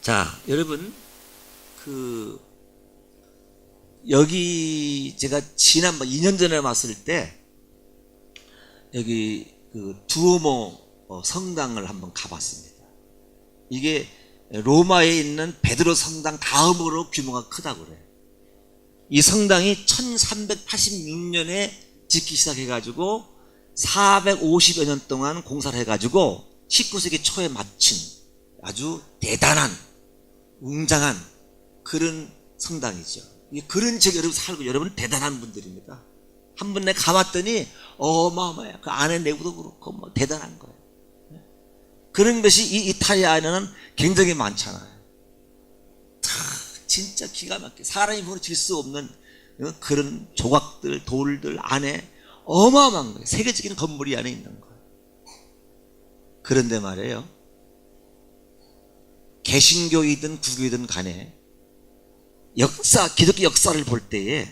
자, 여러분, 여기 제가 지난번 2년 전에 왔을 때 여기 두오모 성당을 한번 가봤습니다. 이게 로마에 있는 베드로 성당 다음으로 규모가 크다고 그래요. 이 성당이 1386년에 짓기 시작해가지고 450여 년 동안 공사를 해가지고 19세기 초에 마친 아주 대단한 웅장한 그런 성당이죠. 그런 지역에 여러분 살고 여러분 대단한 분들입니다. 한 번에 가봤더니 어마어마해요. 그 안에 내부도 그렇고 뭐 대단한 거예요. 그런 것이 이 이탈리아에는 굉장히 많잖아요. 진짜 기가 막히게 사람이 보는 질 수 없는 그런 조각들, 돌들 안에 어마어마한 거예요. 세계적인 건물이 안에 있는 거예요. 그런데 말이에요, 개신교이든 구교이든 간에 기독교 역사를 볼 때에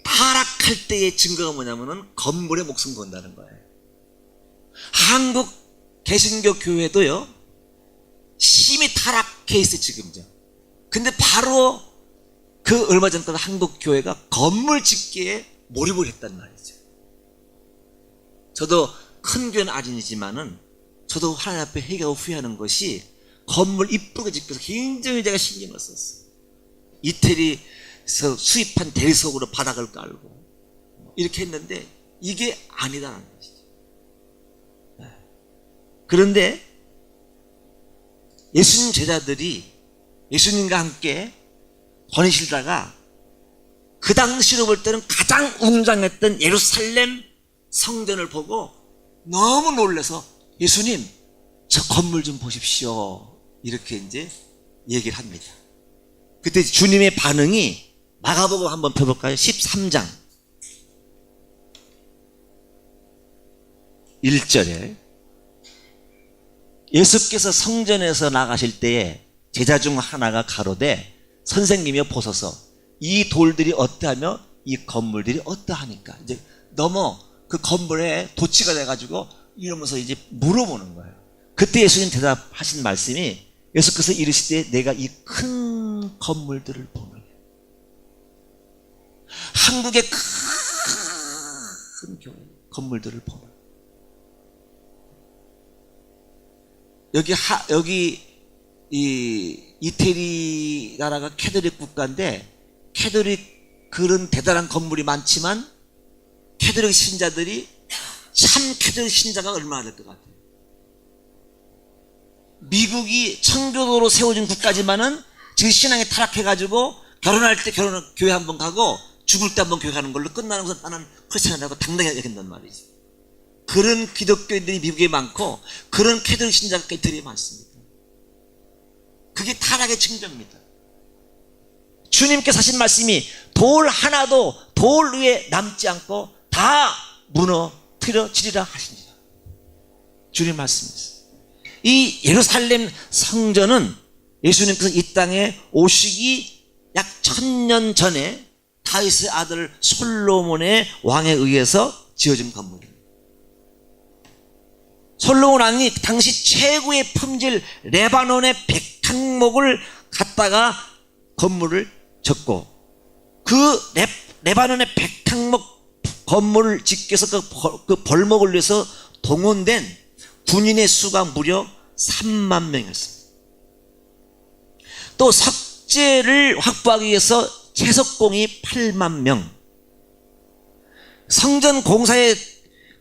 타락할 때의 증거가 뭐냐면은 건물에 목숨 건다는 거예요. 한국 개신교 교회도요, 심히 타락해 있어요, 지금요. 근데 바로 그 얼마 전까지 한국 교회가 건물 짓기에 몰입을 했단 말이죠. 저도 큰 교회는 아니지만은 저도 하나님 앞에 회개하고 후회하는 것이 건물 이쁘게 짓고서 굉장히 제가 신경을 썼어요. 이태리에서 수입한 대리석으로 바닥을 깔고 이렇게 했는데 이게 아니다는 것이죠. 그런데 예수님 제자들이 예수님과 함께 거니시다가 그 당시로 볼 때는 가장 웅장했던 예루살렘 성전을 보고 너무 놀라서 예수님 저 건물 좀 보십시오 이렇게 이제 얘기를 합니다. 그때 주님의 반응이 마가복음 한번 펴볼까요? 13장 1절에 예수께서 성전에서 나가실 때에 제자 중 하나가 가로되 선생님이여 보소서 이 돌들이 어떠하며 이 건물들이 어떠하니까. 이제 너무 그 건물에 도취가 돼가지고 이러면서 이제 물어보는 거예요. 그때 예수님 대답하신 말씀이 예수께서 이르시되 내가 이 큰 건물들을 보느냐. 한국의 큰 교회 건물들을 보느냐. 여기 이 이태리 나라가 캐톨릭 국가인데 캐톨릭 그런 대단한 건물이 많지만 캐톨릭 신자들이 참 캐톨릭 신자가 얼마나 될 것 같아요. 미국이 청교도로 세워진 국가지만은 지금 신앙이 타락해가지고 결혼할 때 교회 한번 가고 죽을 때 한번 교회 가는 걸로 끝나는 것은 나는 크리스찬이라고 당당히 얘기한단 말이지. 그런 기독교인들이 미국에 많고 그런 캐톨릭 신자가 이태리에 많습니다. 그게 타락의 증거입니다. 주님께서 하신 말씀이 돌 하나도 돌 위에 남지 않고 다 무너뜨려지리라 하십니다. 주님 말씀이었어요. 이 예루살렘 성전은 예수님께서 이 땅에 오시기 약 1000년 전에 다윗의 아들 솔로몬의 왕에 의해서 지어진 건물입니다. 솔로몬 왕이 당시 최고의 품질 레바논의 백향목을 갖다가 건물을 짓고 그 레바논의 백향목 건물을 짓기 위해서 그 벌목을 위해서 동원된 군인의 수가 무려 3만 명이었습니다. 또 석재를 확보하기 위해서 채석공이 8만 명, 성전 공사에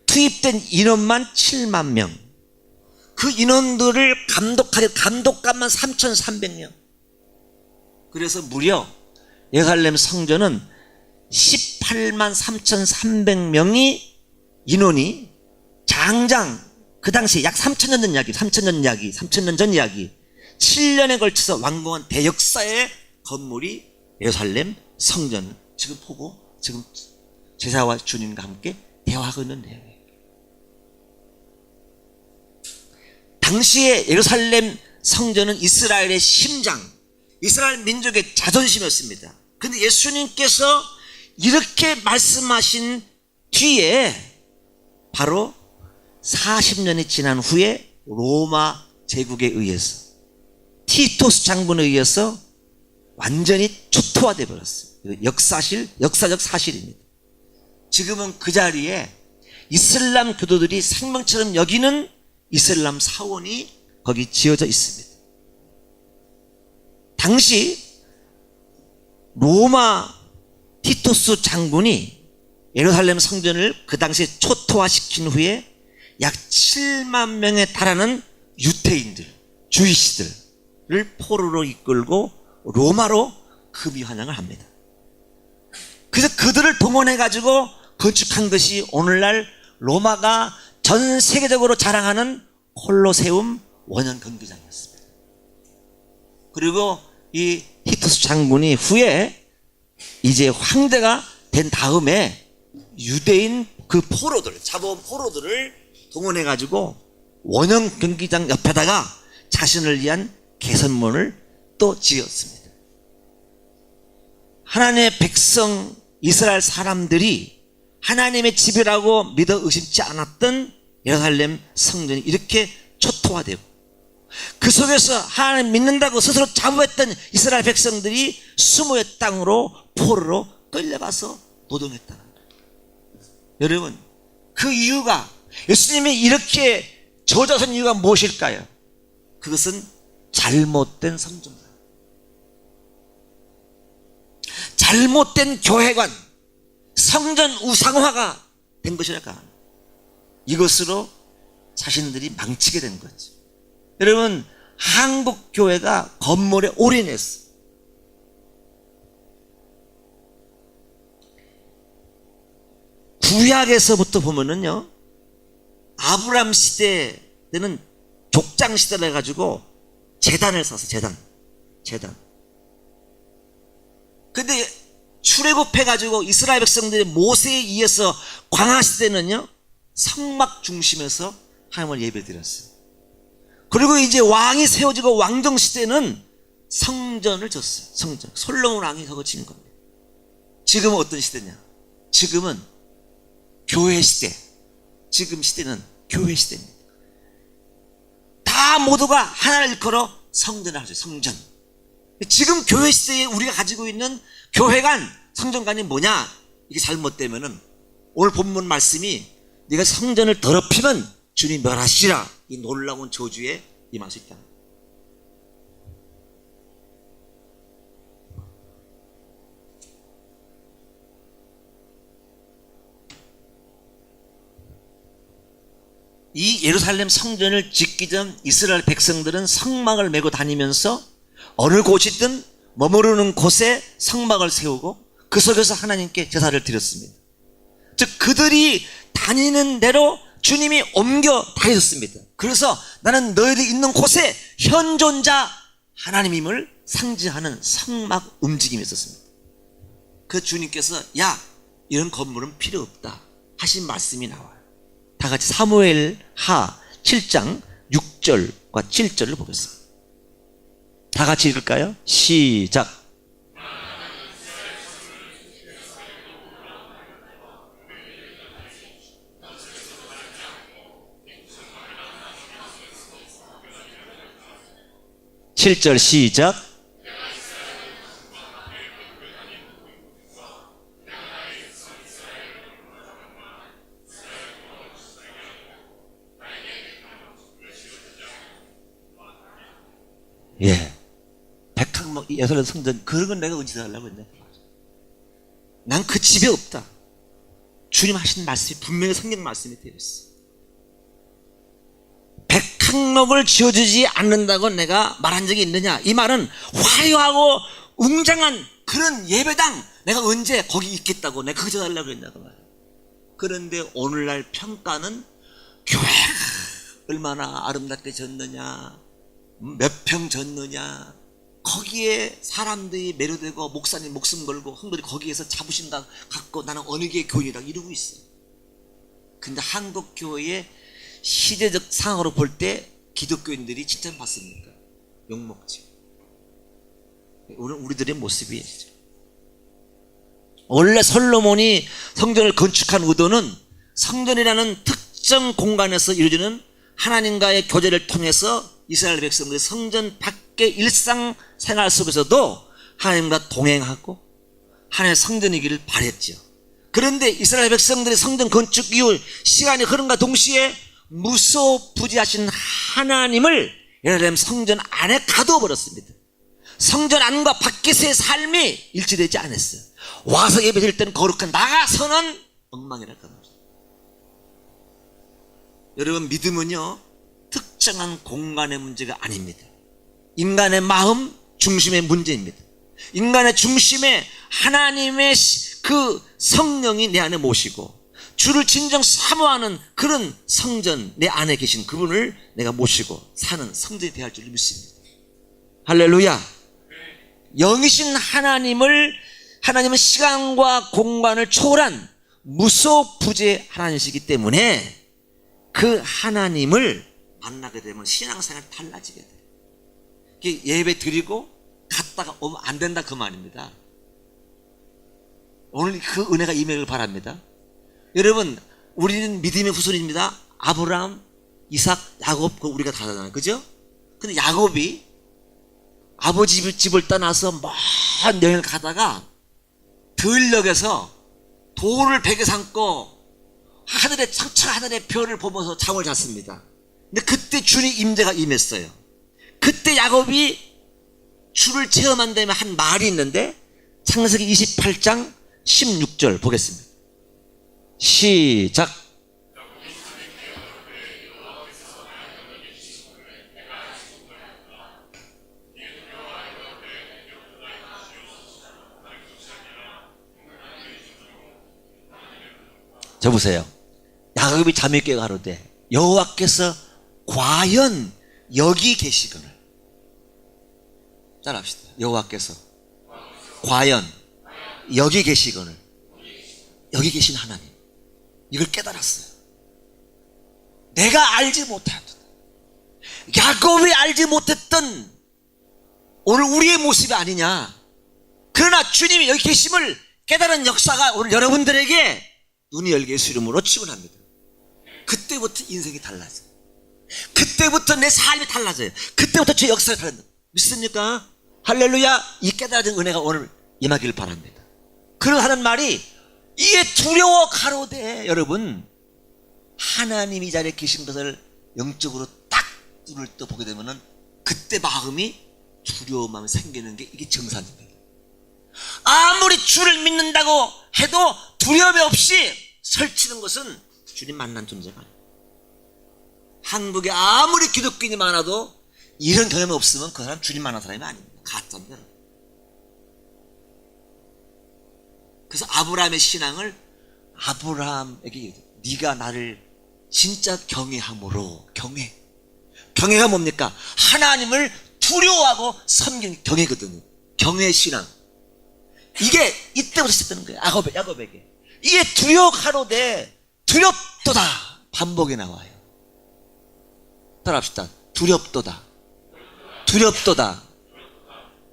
투입된 인원만 7만 명, 그 인원들을 감독관만 3,300명. 그래서 무려 예루살렘 성전은 18만 3,300명이 인원이 장장 그 당시 약 3,000년 전 이야기 7년에 걸쳐서 완공한 대역사의 건물이 예루살렘 성전. 지금 보고 지금 제자와 주님과 함께 대화하고 있는 내용이에요. 당시에 예루살렘 성전은 이스라엘의 심장, 이스라엘 민족의 자존심이었습니다. 그런데 예수님께서 이렇게 말씀하신 뒤에 바로 40년이 지난 후에 로마 제국에 의해서 티토스 장군에 의해서 완전히 초토화되어 버렸어요. 역사적 사실입니다. 지금은 그 자리에 이슬람 교도들이 생명처럼 여기는 이슬람 사원이 거기 지어져 있습니다. 당시 로마 티토스 장군이 예루살렘 성전을 그 당시에 초토화시킨 후에 약 7만 명에 달하는 유태인들, 주이시들을 포로로 이끌고 로마로 금이 환영을 합니다. 그래서 그들을 동원해 가지고 건축한 것이 오늘날 로마가 전 세계적으로 자랑하는 콜로세움 원형 경기장이었습니다. 그리고 이 티투스 장군이 후에 이제 황제가 된 다음에 유대인 그 포로들, 잡아온 포로들을 동원해 가지고 원형 경기장 옆에다가 자신을 위한 개선문을 또 지었습니다. 하나님의 백성 이스라엘 사람들이 하나님의 집이라고 믿어 의심치 않았던 예루살렘 성전이 이렇게 초토화되고 그 속에서 하나님 믿는다고 스스로 자부했던 이스라엘 백성들이 수모의 땅으로 포로로 끌려가서 노동했다는 거예요. 여러분, 그 이유가, 예수님이 이렇게 저주하신 이유가 무엇일까요? 그것은 잘못된 성전, 잘못된 교회관, 성전 우상화가 된 것이랄까. 이것으로 자신들이 망치게 된 거죠. 여러분, 한국 교회가 건물에 올인했어. 구약에서부터 보면은요, 아브람 시대 때는 족장 시대를 해가지고 제단을 샀어. 제단. 근데 출애굽해가지고 이스라엘 백성들이 모세에 의해서 광야 시대는요, 성막 중심에서 하나님을 예배드렸어요. 그리고 이제 왕이 세워지고 왕정 시대는 성전을 졌어요. 성전. 솔로몬 왕이 저거 진 겁니다. 지금은 어떤 시대냐? 지금은 교회 시대. 지금 시대는 교회 시대입니다. 다 모두가 하나를 일컬어 성전을 하죠. 성전. 지금 교회 시대에 우리가 가지고 있는 교회관, 성전관이 뭐냐? 이게 잘못되면은 오늘 본문 말씀이 네가 성전을 더럽히면 주님 멸하시라, 이 놀라운 저주에 임할 수 있다. 이 예루살렘 성전을 짓기 전 이스라엘 백성들은 성막을 메고 다니면서 어느 곳이든 머무르는 곳에 성막을 세우고 그 속에서 하나님께 제사를 드렸습니다. 즉 그들이 다니는 대로 주님이 옮겨 다니셨습니다. 그래서 나는 너희들이 있는 곳에 현존자 하나님임을 상징하는 성막 움직임이 있었습니다. 그 주님께서 야, 이런 건물은 필요 없다 하신 말씀이 나와요. 다 같이 사무엘 하 7장 6절과 7절을 보겠습니다. 다 같이 읽을까요? 시작. 7절 시작. 예. 백항목 예루살렘 성전, 그런 건 내가 언제 달라고 했냐? 난 그 집에 없다. 주님 하신 말씀이 분명히 성경 말씀이 되어 있어. 백항목을 지어주지 않는다고 내가 말한 적이 있느냐? 이 말은 화려하고 웅장한 그런 예배당 내가 언제 거기 있겠다고 내가 그거 지어달라고 했냐고 말이야. 그런데 오늘날 평가는 교회가 얼마나 아름답게 졌느냐, 몇 평 졌느냐, 거기에 사람들이 매료되고 목사님 목숨 걸고 형들이 거기에서 자부심다 갖고 나는 어느 게 교인이다 이러고 있어. 근데 한국 교회의 시대적 상황으로 볼 때 기독교인들이 칭찬받습니까? 욕먹지. 우리들의 모습이죠. 원래 솔로몬이 성전을 건축한 의도는 성전이라는 특정 공간에서 이루어지는 하나님과의 교제를 통해서 이스라엘 백성들이 성전 밖 함께 일상생활 속에서도 하나님과 동행하고 하나님의 성전이기를 바랬죠. 그런데 이스라엘 백성들의 성전 건축 이후 시간이 흐름과 동시에 무소부지하신 하나님을 예루살렘 성전 안에 가둬버렸습니다. 성전 안과 밖에서의 삶이 일치되지 않았어요. 와서 예배드릴 때는 거룩한, 나가서는 엉망이랄 겁니다. 여러분, 믿음은요 특정한 공간의 문제가 아닙니다. 인간의 마음 중심의 문제입니다. 인간의 중심에 하나님의 그 성령이 내 안에 모시고 주를 진정 사모하는 그런 성전, 내 안에 계신 그분을 내가 모시고 사는 성전이 되어야 할 줄 믿습니다. 할렐루야. 영이신 하나님은 시간과 공간을 초월한 무소부재 하나님이시기 때문에 그 하나님을 만나게 되면 신앙생활이 달라지게 돼요. 예배 드리고 갔다가 오면 안 된다 그 말입니다. 오늘 그 은혜가 임하길 바랍니다. 여러분, 우리는 믿음의 후손입니다. 아브라함, 이삭, 야곱, 그거 우리가 다 하잖아요. 그죠? 근데 야곱이 아버지 집을 떠나서 먼 여행을 가다가 들녘에서 돌을 베개 삼고 하늘의 창창 하늘의 별을 보면서 잠을 잤습니다. 근데 그때 주님 임재가 임했어요. 그때 야곱이 주를 체험한 다음에 한 말이 있는데 창세기 28장 16절 보겠습니다. 시작. 저 보세요. 야곱이 잠이 깨어 가로되 여호와께서 과연 여기 계시거늘. 따라합시다. 여호와께서 과연 여기 계시거늘. 여기 계신 하나님, 이걸 깨달았어요. 내가 알지 못하였다. 야곱이 알지 못했던 오늘 우리의 모습이 아니냐. 그러나 주님이 여기 계심을 깨달은 역사가 오늘 여러분들에게 눈이 열게 예수 이름으로 축원합니다. 그때부터 인생이 달라져요. 그때부터 내 삶이 달라져요. 그때부터 제 역사가 달라져요. 믿습니까? 할렐루야. 이 깨달은 은혜가 오늘 임하기를 바랍니다. 그러하는 말이 이에 두려워 가로되, 여러분, 하나님이 이 자리에 계신 것을 영적으로 딱 눈을 떠 보게 되면은 그때 마음이 두려운 마음이 생기는 게 이게 정상입니다. 아무리 주를 믿는다고 해도 두려움이 없이 설치는 것은 주님 만난 존재가 아니에요. 한국에 아무리 기독교인이 많아도 이런 경험이 없으면 그 사람 주님 만난 사람이 아닙니다. 가짜입니다. 그래서 아브라함의 신앙을 아브라함에게 네가 나를 진짜 경외함으로, 경외가 뭡니까? 하나님을 두려워하고 섬기는 경외거든요. 경외의 신앙. 이게 이때부터 시작되는 거예요. 야곱에게 이게 두려워하로되 두렵도다 반복이 나와요. 따라합시다. 두렵도다.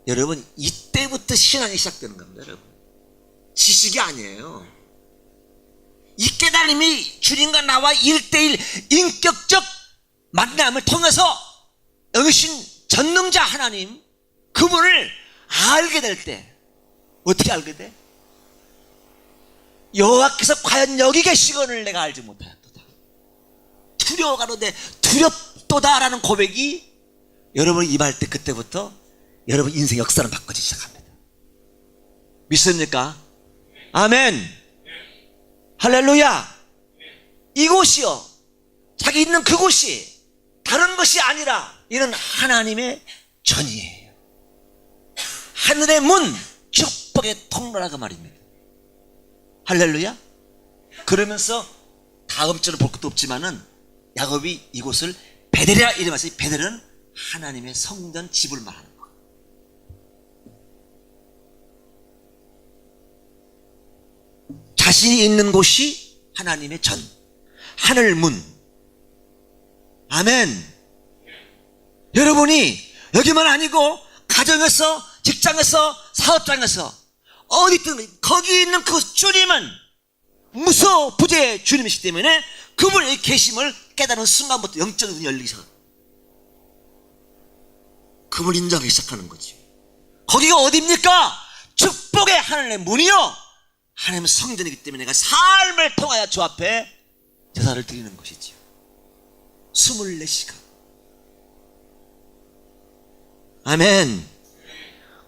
여러분, 이때부터 신앙이 시작되는 겁니다. 여러분, 지식이 아니에요. 이 깨달음이 주님과 나와 1대1 인격적 만남을 통해서 영이신 전능자 하나님, 그분을 알게 될 때 어떻게 알게 돼? 여호와께서 과연 여기 계시거늘 내가 알지 못하였도다. 두려워가로되 두렵도다라는 고백이 여러분이 임할 때 그때부터 여러분 인생 역사는 바꿔지기 시작합니다. 믿습니까? 아멘. 할렐루야. 이곳이요, 자기 있는 그곳이 다른 것이 아니라 이는 하나님의 전이에요. 하늘의 문, 축복의 통로라고 말입니다. 할렐루야. 그러면서 다음 절을 볼 것도 없지만은 야곱이 이곳을 베델이라 이름하세요. 베델은 하나님의 성전 집을 말하는 거예요. 자신이 있는 곳이 하나님의 전, 하늘 문. 아멘. 여러분이 여기만 아니고 가정에서, 직장에서, 사업장에서 어디든 거기 있는 그 주님은 무소부재의 주님이시기 때문에 그분의 계심을 깨달은 순간부터 영적인 눈이 열리기 시작합니다. 그걸 인정하기 시작하는 거지. 거기가 어디입니까? 축복의 하나님의 문이요, 하나님은 성전이기 때문에 내가 삶을 통하여 주 앞에 제사를 드리는 것이지요. 24시간. 아멘.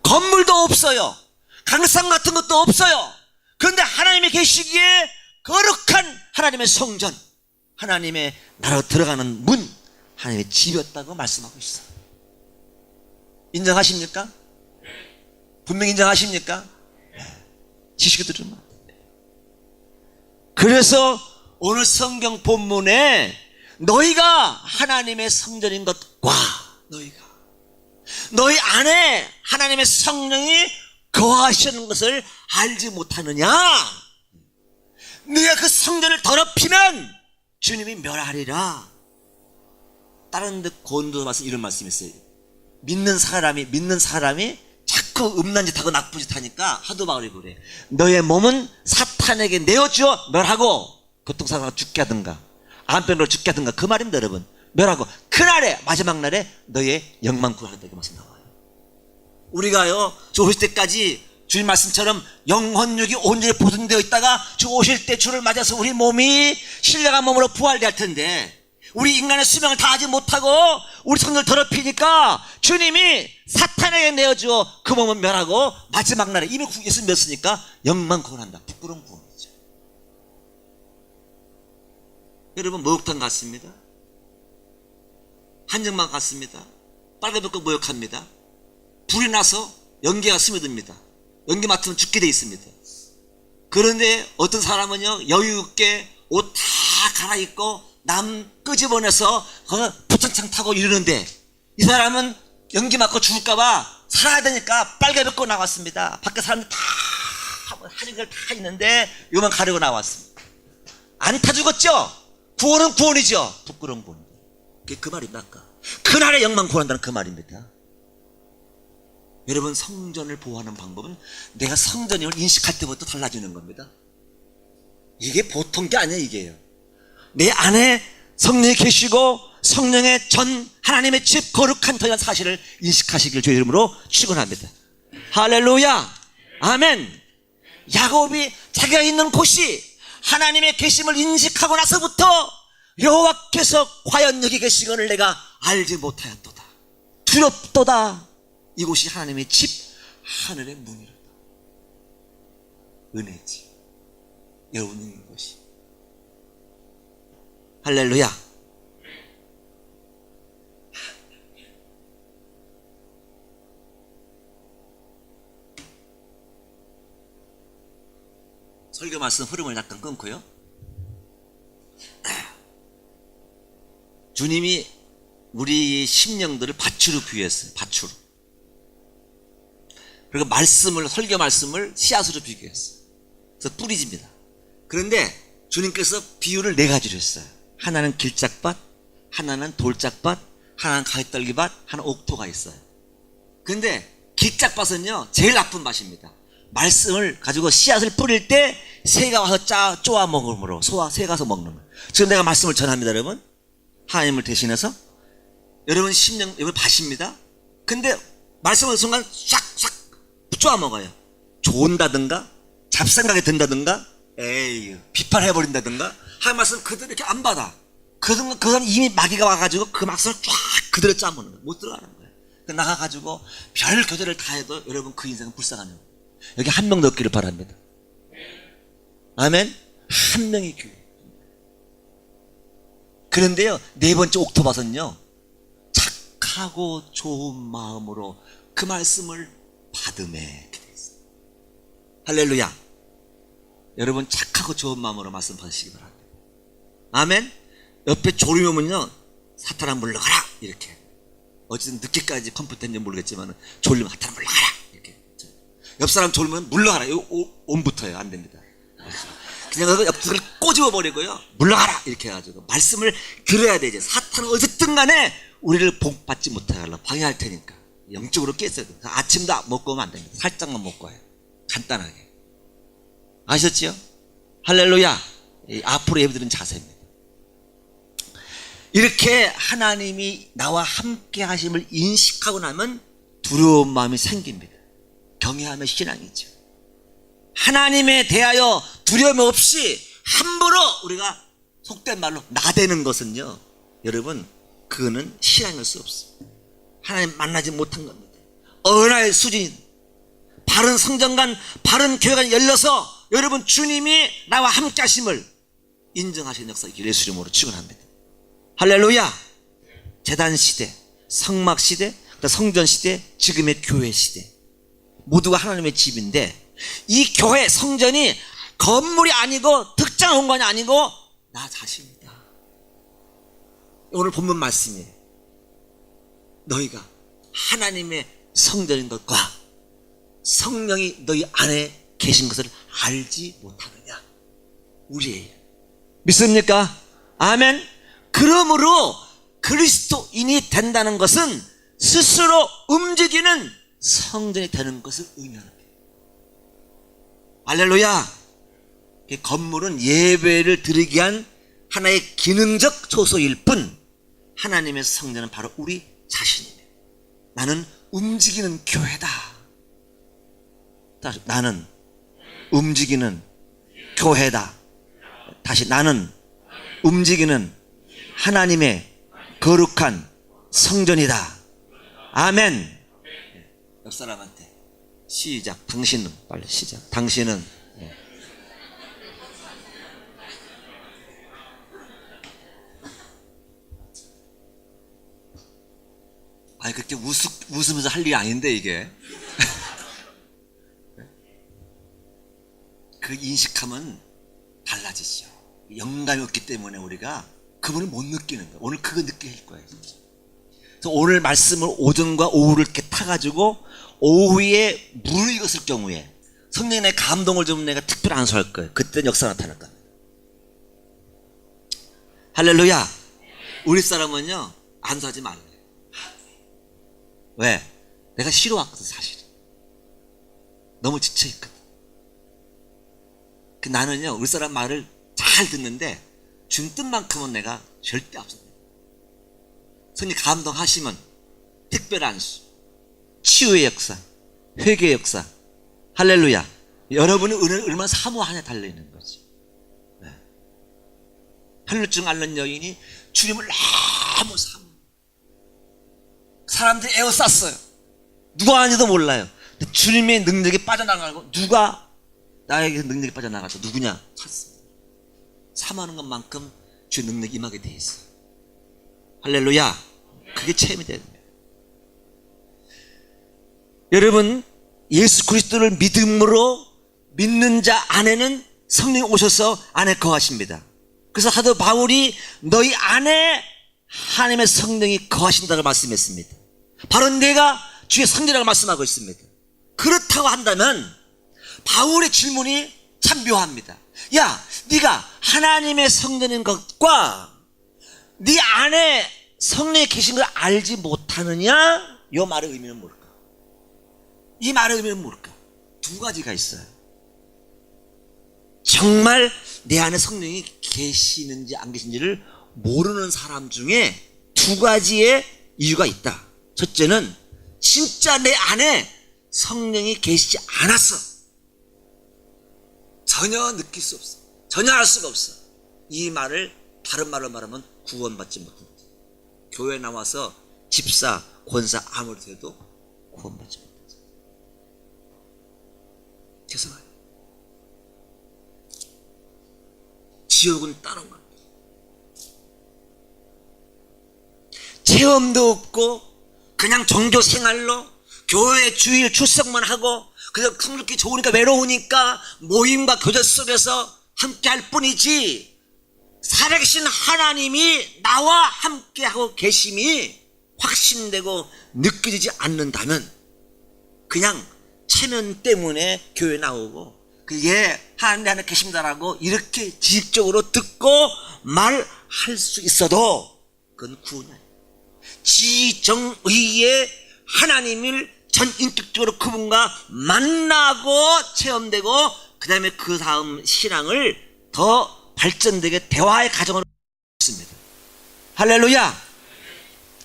건물도 없어요. 강상 같은 것도 없어요. 그런데 하나님이 계시기에 거룩한 하나님의 성전, 하나님의 나라로 들어가는 문, 하나님의 집이었다고 말씀하고 있어요. 인정하십니까? 분명히 인정하십니까? 지식을 들으면 안 돼요. 그래서 오늘 성경 본문에 너희가 하나님의 성전인 것과 너희 안에 하나님의 성령이 거하시는 것을 알지 못하느냐? 네가 그 성전을 더럽히면 주님이 멸하리라. 다른 데 고린도 말씀 이런 말씀이 있어요. 믿는 사람이 자꾸 음란 짓하고 나쁜 짓 하니까 하도 막으려고 그래. 너의 몸은 사탄에게 내어주어 멸하고, 교통사고가 죽게 하든가 암병으로 죽게 하든가, 그 말입니다 여러분. 멸하고 그날에, 마지막 날에 너의 영만 구하겠다, 이렇게 말씀 나와요. 우리가요, 주 오실 때까지 주님 말씀처럼 영혼육이 온전히 보존되어 있다가 주 오실 때 주를 맞아서 우리 몸이 신령한 몸으로 부활될 텐데, 우리 인간의 수명을 다하지 못하고 우리 성전을 더럽히니까 주님이 사탄에게 내어주어 그 몸은 멸하고 마지막 날에 이미 예수 믿었으니까 영만 구원한다. 부끄러운 구원이죠. 여러분, 목욕탕 갔습니다. 한정만 갔습니다. 빨간불 모욕합니다. 불이 나서 연기가 스며듭니다. 연기 맡으면 죽게 돼 있습니다. 그런데 어떤 사람은요, 여유 있게 옷 다 갈아입고 남 끄집어내서 부탄창 타고 이러는데, 이 사람은 연기 맞고 죽을까봐 살아야 되니까 빨개 벗고 나왔습니다. 밖에 사람들 다 하는 걸 다 있는데 요만 가르고 나왔습니다. 안 타 죽었죠? 구원은 구원이죠. 부끄러운 구원. 그 말입니다. 아까 그날의 영만 구한다는 그 말입니다. 여러분, 성전을 보호하는 방법은 내가 성전임을 인식할 때부터 달라지는 겁니다. 이게 보통 게 아니에요. 이게요, 내 안에 성령이 계시고 성령의 전 하나님의 집 거룩한 터이라는 사실을 인식하시길 주의 이름으로 축원합니다. 할렐루야, 아멘. 야곱이 자기가 있는 곳이 하나님의 계심을 인식하고 나서부터 여호와께서 과연 여기 계시거늘 내가 알지 못하였도다. 두렵도다. 이곳이 하나님의 집, 하늘의 문이로다. 은혜지. 여러분이 있는 곳이. 할렐루야. 설교 말씀 흐름을 약간 끊고요. 주님이 우리 심령들을 밭으로 비유했어요. 밭으로. 그리고 말씀을, 설교 말씀을 씨앗으로 비교했어요. 그래서 뿌리집니다. 그런데 주님께서 비유를 4가지로 했어요. 하나는 길짝밭, 하나는 돌짝밭, 하나는 가위떨기밭, 하나는 옥토가 있어요. 근데 길짝밭은요, 제일 나쁜 밭입니다. 말씀을 가지고 씨앗을 뿌릴 때 새가 와서 쪼아 먹으므로, 새가 와서 먹는 거예요. 지금 내가 말씀을 전합니다, 여러분. 하나님을 대신해서. 여러분 심령, 여러분 밭입니다. 근데 말씀을 순간 싹싹 쪼아 먹어요. 좋은다든가, 잡생각이 든다든가, 에이, 비판해버린다든가, 하나님 말씀 그대로 이렇게 안 받아. 그 사람 이미 마귀가 와가지고 그 말씀을 쫙 그대로 짜먹는 거예요. 못 들어가는 거예요. 나가가지고 별 교제를 다 해도 여러분 그 인생은 불쌍한 영. 여기 한 명 넣기를 바랍니다. 아멘. 한 명이 교회. 그런데요, 4번째 옥토밭은요, 착하고 좋은 마음으로 그 말씀을 받음에 이렇게 되어 있어요. 할렐루야. 여러분 착하고 좋은 마음으로 말씀 받으시기 바랍니다. 아멘. 옆에 졸음이 오면요, 사탄아 물러가라 이렇게. 어쨌든 늦게까지 컴퓨터 했는지 모르겠지만 졸리면 사탄아 물러가라 이렇게. 옆 사람 졸으면 물러가라. 이 온부터요. 안 됩니다. 그냥 옆을 꼬집어 버리고요, 물러가라 이렇게 해가지고 말씀을 들어야 되지. 사탄은 어쨌든 간에 우리를 복받지 못하게 하려고 방해할 테니까 영적으로 깼어야 돼. 아침도 먹고 오면 안 됩니다. 살짝만 먹고 와요. 간단하게. 아셨지요? 할렐루야. 앞으로 예배드리는 자세입니다. 이렇게 하나님이 나와 함께 하심을 인식하고 나면 두려운 마음이 생깁니다. 경외하며 신앙이죠. 하나님에 대하여 두려움 없이 함부로 우리가 속된 말로 나대는 것은요, 여러분, 그거는 신앙일 수 없어요. 하나님 만나지 못한 겁니다. 언어의 수준이 바른 성전관, 바른 교회가 열려서 여러분 주님이 나와 함께 하심을 인정하시는 역사 예수 이름으로 축원합니다. 할렐루야. 제단 시대, 성막 시대, 성전 시대, 지금의 교회 시대, 모두가 하나님의 집인데 이 교회 성전이 건물이 아니고 특정 공간이 아니고 나 자신이다. 오늘 본문 말씀이에요. 너희가 하나님의 성전인 것과 성령이 너희 안에 계신 것을 알지 못하느냐. 우리예요. 믿습니까? 아멘. 그러므로 그리스도인이 된다는 것은 스스로 움직이는 성전이 되는 것을 의미합니다. 할렐루야. 건물은 예배를 드리기 위한 하나의 기능적 초소일 뿐 하나님의 성전은 바로 우리 자신입니다. 나는 움직이는 교회다. 나는 움직이는 교회다. 다시 나는 움직이는 하나님의 거룩한 성전이다. 아멘. 옆 사람한테 시작. 당신은 빨리 시작. 당신은 아니 그렇게 웃으면서 할 일이 아닌데 이게 그 인식하면 달라지죠. 영감이 없기 때문에 우리가 그분을 못 느끼는 거예요. 오늘 그거 느끼게 할 거예요. 진짜. 그래서 오늘 말씀을 오전과 오후를 이렇게 타가지고 오후에 물을 익었을 경우에 성령의 감동을 좀 내가 특별히 안수할 거예요. 그때는 역사 나타날 겁니다. 할렐루야. 우리 사람은요 안수하지 말래요. 왜? 내가 싫어왔거든 사실은. 너무 지쳐있거든. 나는요 우리 사람 말을 잘 듣는데 준 뜻만큼은 내가 절대 없습니다. 성령 감동하시면 특별 안수, 치유의 역사, 회개의 역사. 할렐루야. 여러분의 은혜를 얼마나 사모하냐 달려있는 거지. 네. 혈루증 앓는 여인이 주님을 너무 사모. 사람들이 에워쌌어요. 누가 하는지도 몰라요. 근데 주님의 능력이 빠져나가고 누가 나에게 능력이 빠져나가서 누구냐 찾습니다. 사모하는 것만큼 주의 능력이 임하게 돼 있어요. 할렐루야. 그게 체험이 됩니다. 여러분 예수 그리스도를 믿음으로 믿는 자 안에는 성령이 오셔서 안에 거하십니다. 그래서 사도 바울이 너희 안에 하나님의 성령이 거하신다고 말씀했습니다. 바로 내가 주의 성전이라고 말씀하고 있습니다. 그렇다고 한다면 바울의 질문이 참 묘합니다. 야, 네가 하나님의 성전인 것과 네 안에 성령이 계신 걸 알지 못하느냐? 이 말의 의미는 뭘까? 이 말의 의미는 뭘까? 두 가지가 있어요. 정말 내 안에 성령이 계시는지 안 계신지를 모르는 사람 중에 두 가지의 이유가 있다. 첫째는 진짜 내 안에 성령이 계시지 않았어. 전혀 느낄 수 없어. 전혀 알 수가 없어. 이 말을 다른 말로 말하면 구원받지 못한다. 교회 나와서 집사, 권사 아무리 돼도 구원받지 못한다. 죄송해요. 지옥은 다른 거야. 체험도 없고 그냥 종교 생활로 교회 주일 출석만 하고 그냥 성적이 좋으니까 외로우니까 모임과 교제 속에서 함께 할 뿐이지 살아계신 하나님이 나와 함께하고 계심이 확신되고 느껴지지 않는다면 그냥 체면 때문에 교회 나오고 그게 하나님 안에 계십니다라고 이렇게 지식적으로 듣고 말할 수 있어도 그건 구원이 아니에요. 지정의의 하나님을 전인격적으로 그분과 만나고 체험되고 그 다음에 그 다음 신앙을 더 발전되게 대화의 과정으로 있습니다. 할렐루야.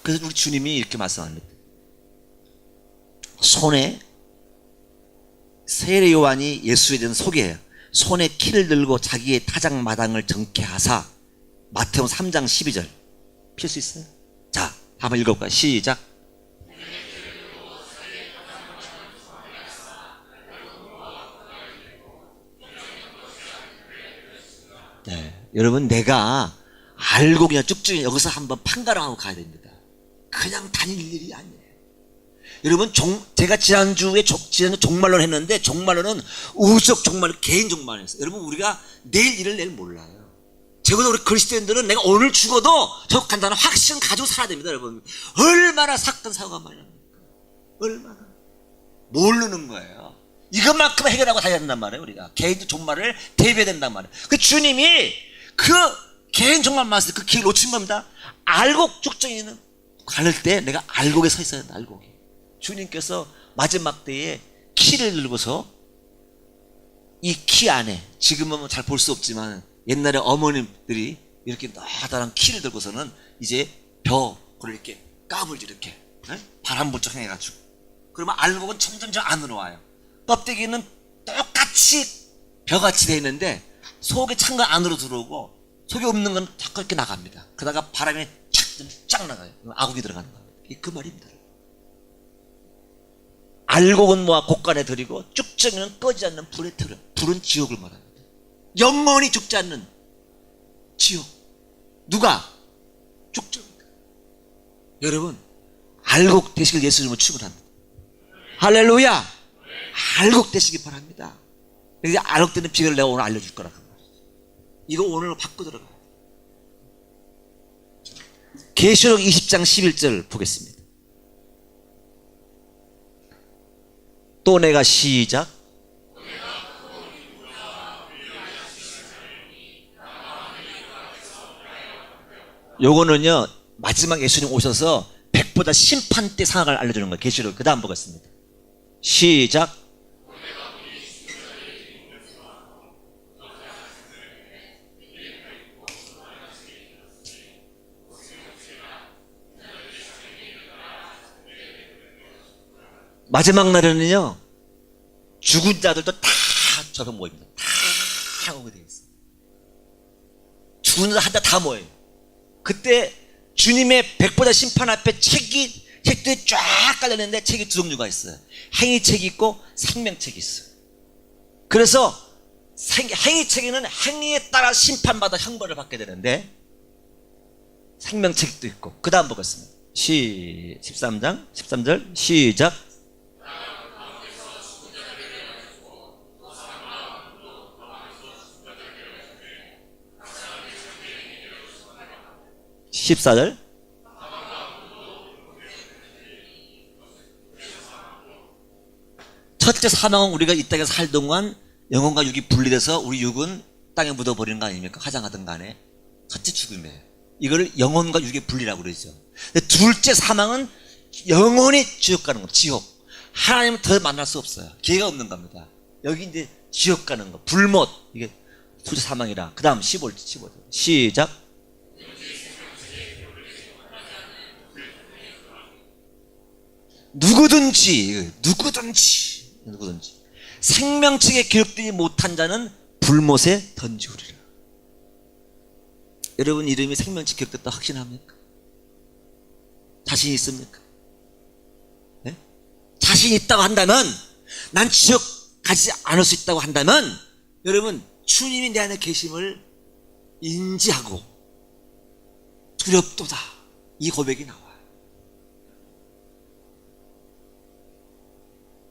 그래서 우리 주님이 이렇게 말씀합니다. 손에, 세례 요한이 예수에 대한 소개예요. 손에 키를 들고 자기의 타작마당을 정케하사. 마태복음 3장 12절 필 수 있어요? 자, 한번 읽어볼까요? 시작. 네, 여러분, 내가 알고 그냥 쭉쭉 여기서 한번 판가름하고 가야 됩니다. 그냥 다닐 일이 아니에요. 여러분, 제가 지난주 종말론 했는데, 종말론은 우주적 종말, 개인 종말을 했어요. 여러분, 우리가 내일 일을 내일 몰라요. 적어도 우리 그리스도인들은 내가 오늘 죽어도 저 간다는 확신 가지고 살아야 됩니다. 여러분, 얼마나 사건 사고가 많이 납니까? 얼마나 모르는 거예요. 이것만큼 해결하고 다녀야 된단 말이에요. 우리가 개인적 종말을 대비해야 된단 말이에요. 그 주님이 그 개인 종말 말씀, 그 길을 놓친 겁니다. 알곡 쭉정이는 가를 때 내가 알곡에 서 있어야 된다. 알곡에. 주님께서 마지막 때에 키를 들고서 이 키 안에, 지금은 잘 볼 수 없지만 옛날에 어머님들이 이렇게 나다란 키를 들고서는 이제 벼를 이렇게 까불지, 이렇게 바람 불쩍 해가지고. 그러면 알곡은 점점 안으로 와요. 껍데기는 똑같이 벼같이 되어 있는데 속에 찬 건 안으로 들어오고 속에 없는 건 자꾸 이렇게 나갑니다. 그러다가 바람이 쫙 나가요. 아국이 들어가는 겁니다. 그 말입니다. 알곡은 뭐야? 곡간에 들이고 쭉정이는 꺼지지 않는 불에 들어. 불은 지옥을 말합니다. 영원히 죽지 않는 지옥. 누가? 쭉정입니다. 여러분, 알곡 되시길 예수님을 축원합니다. 할렐루야. 알곡 되시기 바랍니다. 이제 알곡 되는 비결을 내가 오늘 알려줄 거라고 말이죠. 이거 오늘 받고 들어가요. 계시록 20장 11절 보겠습니다. 또 내가 시작. 요거는요, 마지막 예수님 오셔서 백보다 심판 때 상황을 알려주는 거예요. 계시록. 그 다음 보겠습니다. 시작. 마지막 날에는요, 죽은 자들도 다 저서 모입니다. 다 오게 되어 있어요. 죽은 자 한자 다 모여요. 그때 주님의 백보자 심판 앞에 책들이 쫙 깔려있는데 책이 두 종류가 있어요. 행위책이 있고 생명책이 있어요. 그래서 행위책에는 행위에 따라 심판받아 형벌을 받게 되는데 생명책도 있고. 그 다음 보겠습니다. 13장 13절 시작. (14절) 첫째 사망은 우리가 이 땅에서 살 동안 영혼과 육이 분리돼서 우리 육은 땅에 묻어버리는 거 아닙니까? 화장하든 간에 첫째 죽음이에요. 이거를 영혼과 육의 분리라고 그러죠. 근데 둘째 사망은 영혼이 지옥 가는 겁니다. 지옥. 하나님은 더 만날 수 없어요. 기회가 없는 겁니다. 여기 이제 지옥 가는 거, 불못. 이게 둘째 사망이라. 그 다음 15절 시작. 누구든지 생명책에 기록되지 못한 자는 불못에 던지우리라. 여러분 이름이 생명책 기록됐다 확신합니까? 자신 있습니까? 네? 자신 있다고 한다면, 난 지옥 가지 않을 수 있다고 한다면, 여러분 주님이 내 안에 계심을 인지하고 두렵도다, 이 고백이 나와요.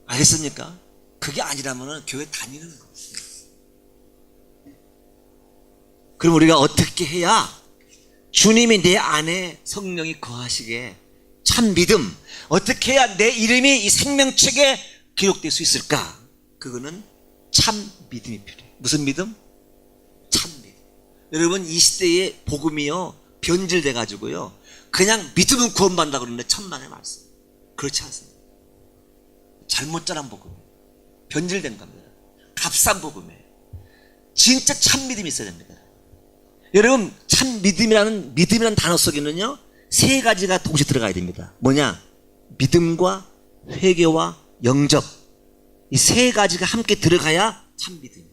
알겠습니까? 그게 아니라면 교회 다니는 거예요. 그럼 우리가 어떻게 해야 주님이 내 안에 성령이 거하시게 참 믿음, 어떻게 해야 내 이름이 이 생명책에 기록될 수 있을까? 그거는 참 믿음이 필요해요. 무슨 믿음? 참 믿음. 여러분 이 시대의 복음이요 변질돼 가지고요 그냥 믿으면 구원받는다고 그러는데 천만의 말씀. 그렇지 않습니다. 잘못 자란 복음, 변질된 겁니다. 값싼 복음이에요. 진짜 참 믿음이 있어야 됩니다. 여러분 참 믿음이라는 단어 속에는요, 세 가지가 동시에 들어가야 됩니다. 뭐냐? 믿음과 회개와 영접. 이 세 가지가 함께 들어가야 참 믿음이에요.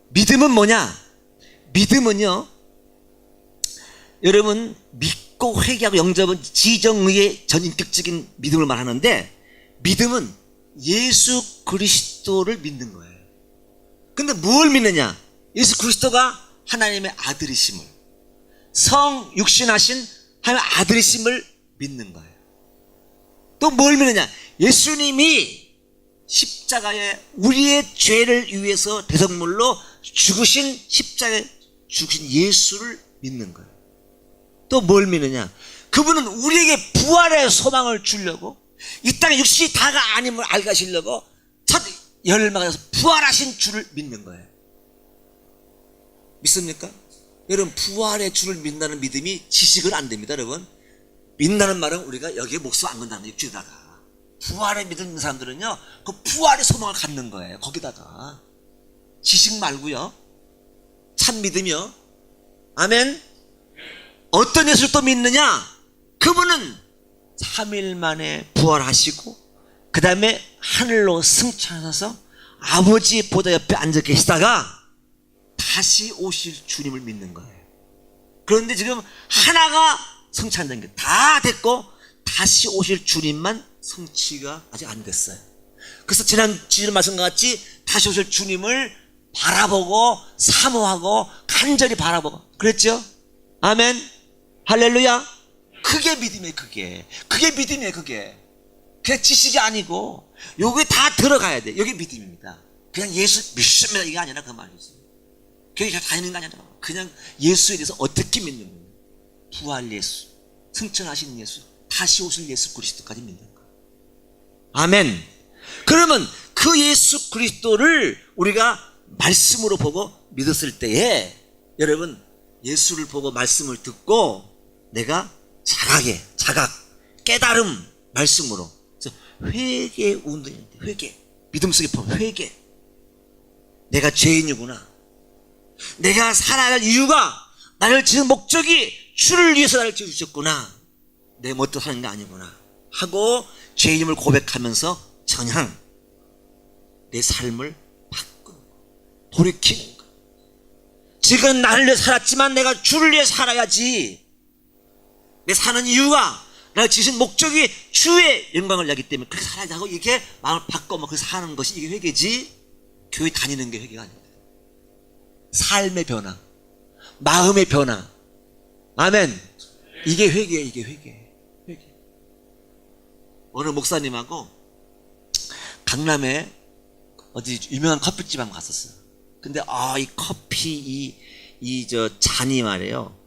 믿음은 뭐냐? 믿음은요, 여러분, 믿고 회개하고 영접은 지정의의 전인격적인 믿음을 말하는데, 믿음은 예수 그리스도를 믿는 거예요. 근데 뭘 믿느냐? 예수 그리스도가 하나님의 아들이심을, 성 육신하신 하나님의 아들이심을 믿는 거예요. 또 뭘 믿느냐? 예수님이 십자가에 우리의 죄를 위해서 대속물로 죽으신, 십자가에 죽으신 예수를 믿는 거예요. 또 뭘 믿느냐? 그분은 우리에게 부활의 소망을 주려고, 이 땅에 육신이 다가 아님을 알게 하시려고 첫 열마가서 부활하신 주를 믿는 거예요. 믿습니까? 여러분, 부활의 주를 믿는다는 믿음이 지식은 안 됩니다. 여러분, 믿는다는 말은 우리가 여기에 목숨 안 건다는 육지에다가, 부활의 믿는 사람들은요, 그 부활의 소망을 갖는 거예요. 거기다가 지식 말고요, 참 믿음이요. 아멘. 어떤 예수를 또 믿느냐? 그분은 3일 만에 부활하시고 그 다음에 하늘로 승천하셔서 아버지 보좌 옆에 앉아 계시다가 다시 오실 주님을 믿는 거예요. 그런데 지금 하나가 성취 안 된 게 다 됐고, 다시 오실 주님만 성취가 아직 안 됐어요. 그래서 지난 말씀과 같이 다시 오실 주님을 바라보고 사모하고 간절히 바라보고 그랬죠? 아멘. 할렐루야. 그게 믿음이에요. 그게 믿음이에요. 그게 지식이 아니고 요게 다 들어가야 돼. 여기 믿음입니다. 그냥 예수 믿습니다 이게 아니라 그 말이지. 교회 다니는 거 아니라 그냥 예수에 대해서 어떻게 믿는 거예요. 부활 예수, 승천하신 예수, 다시 오실 예수 그리스도까지 믿는 거예요. 아멘. 그러면 그 예수 그리스도를 우리가 말씀으로 보고 믿었을 때에, 여러분, 예수를 보고 말씀을 듣고 내가 자각, 깨달음, 말씀으로. 그래서 회개 운동인데, 회개. 믿음 속에 보면 회개. 내가 죄인이구나. 내가 살아야 할 이유가, 나를 지은 목적이 주를 위해서 나를 지으셨구나. 내 멋대로 사는 게 아니구나 하고 죄인임을 고백하면서 전향, 내 삶을 바꾸는 거, 돌이키는 거. 지금 나를 위해 살았지만 내가 주를 위해 살아야지. 내 사는 이유가, 나를 지으신 목적이 주의 영광을 내기 때문에 그렇게 살아야지 하고 이렇게 마음을 바꿔 그렇게 사는 것이 이게 회개지, 교회 다니는 게 회개가 아닙니다. 삶의 변화, 마음의 변화. 아멘. 이게 회개예요. 이게 회개. 어느 목사님하고 강남에 어디 유명한 커피집 한번 갔었어요. 근데 이 커피 저 잔이 말이에요,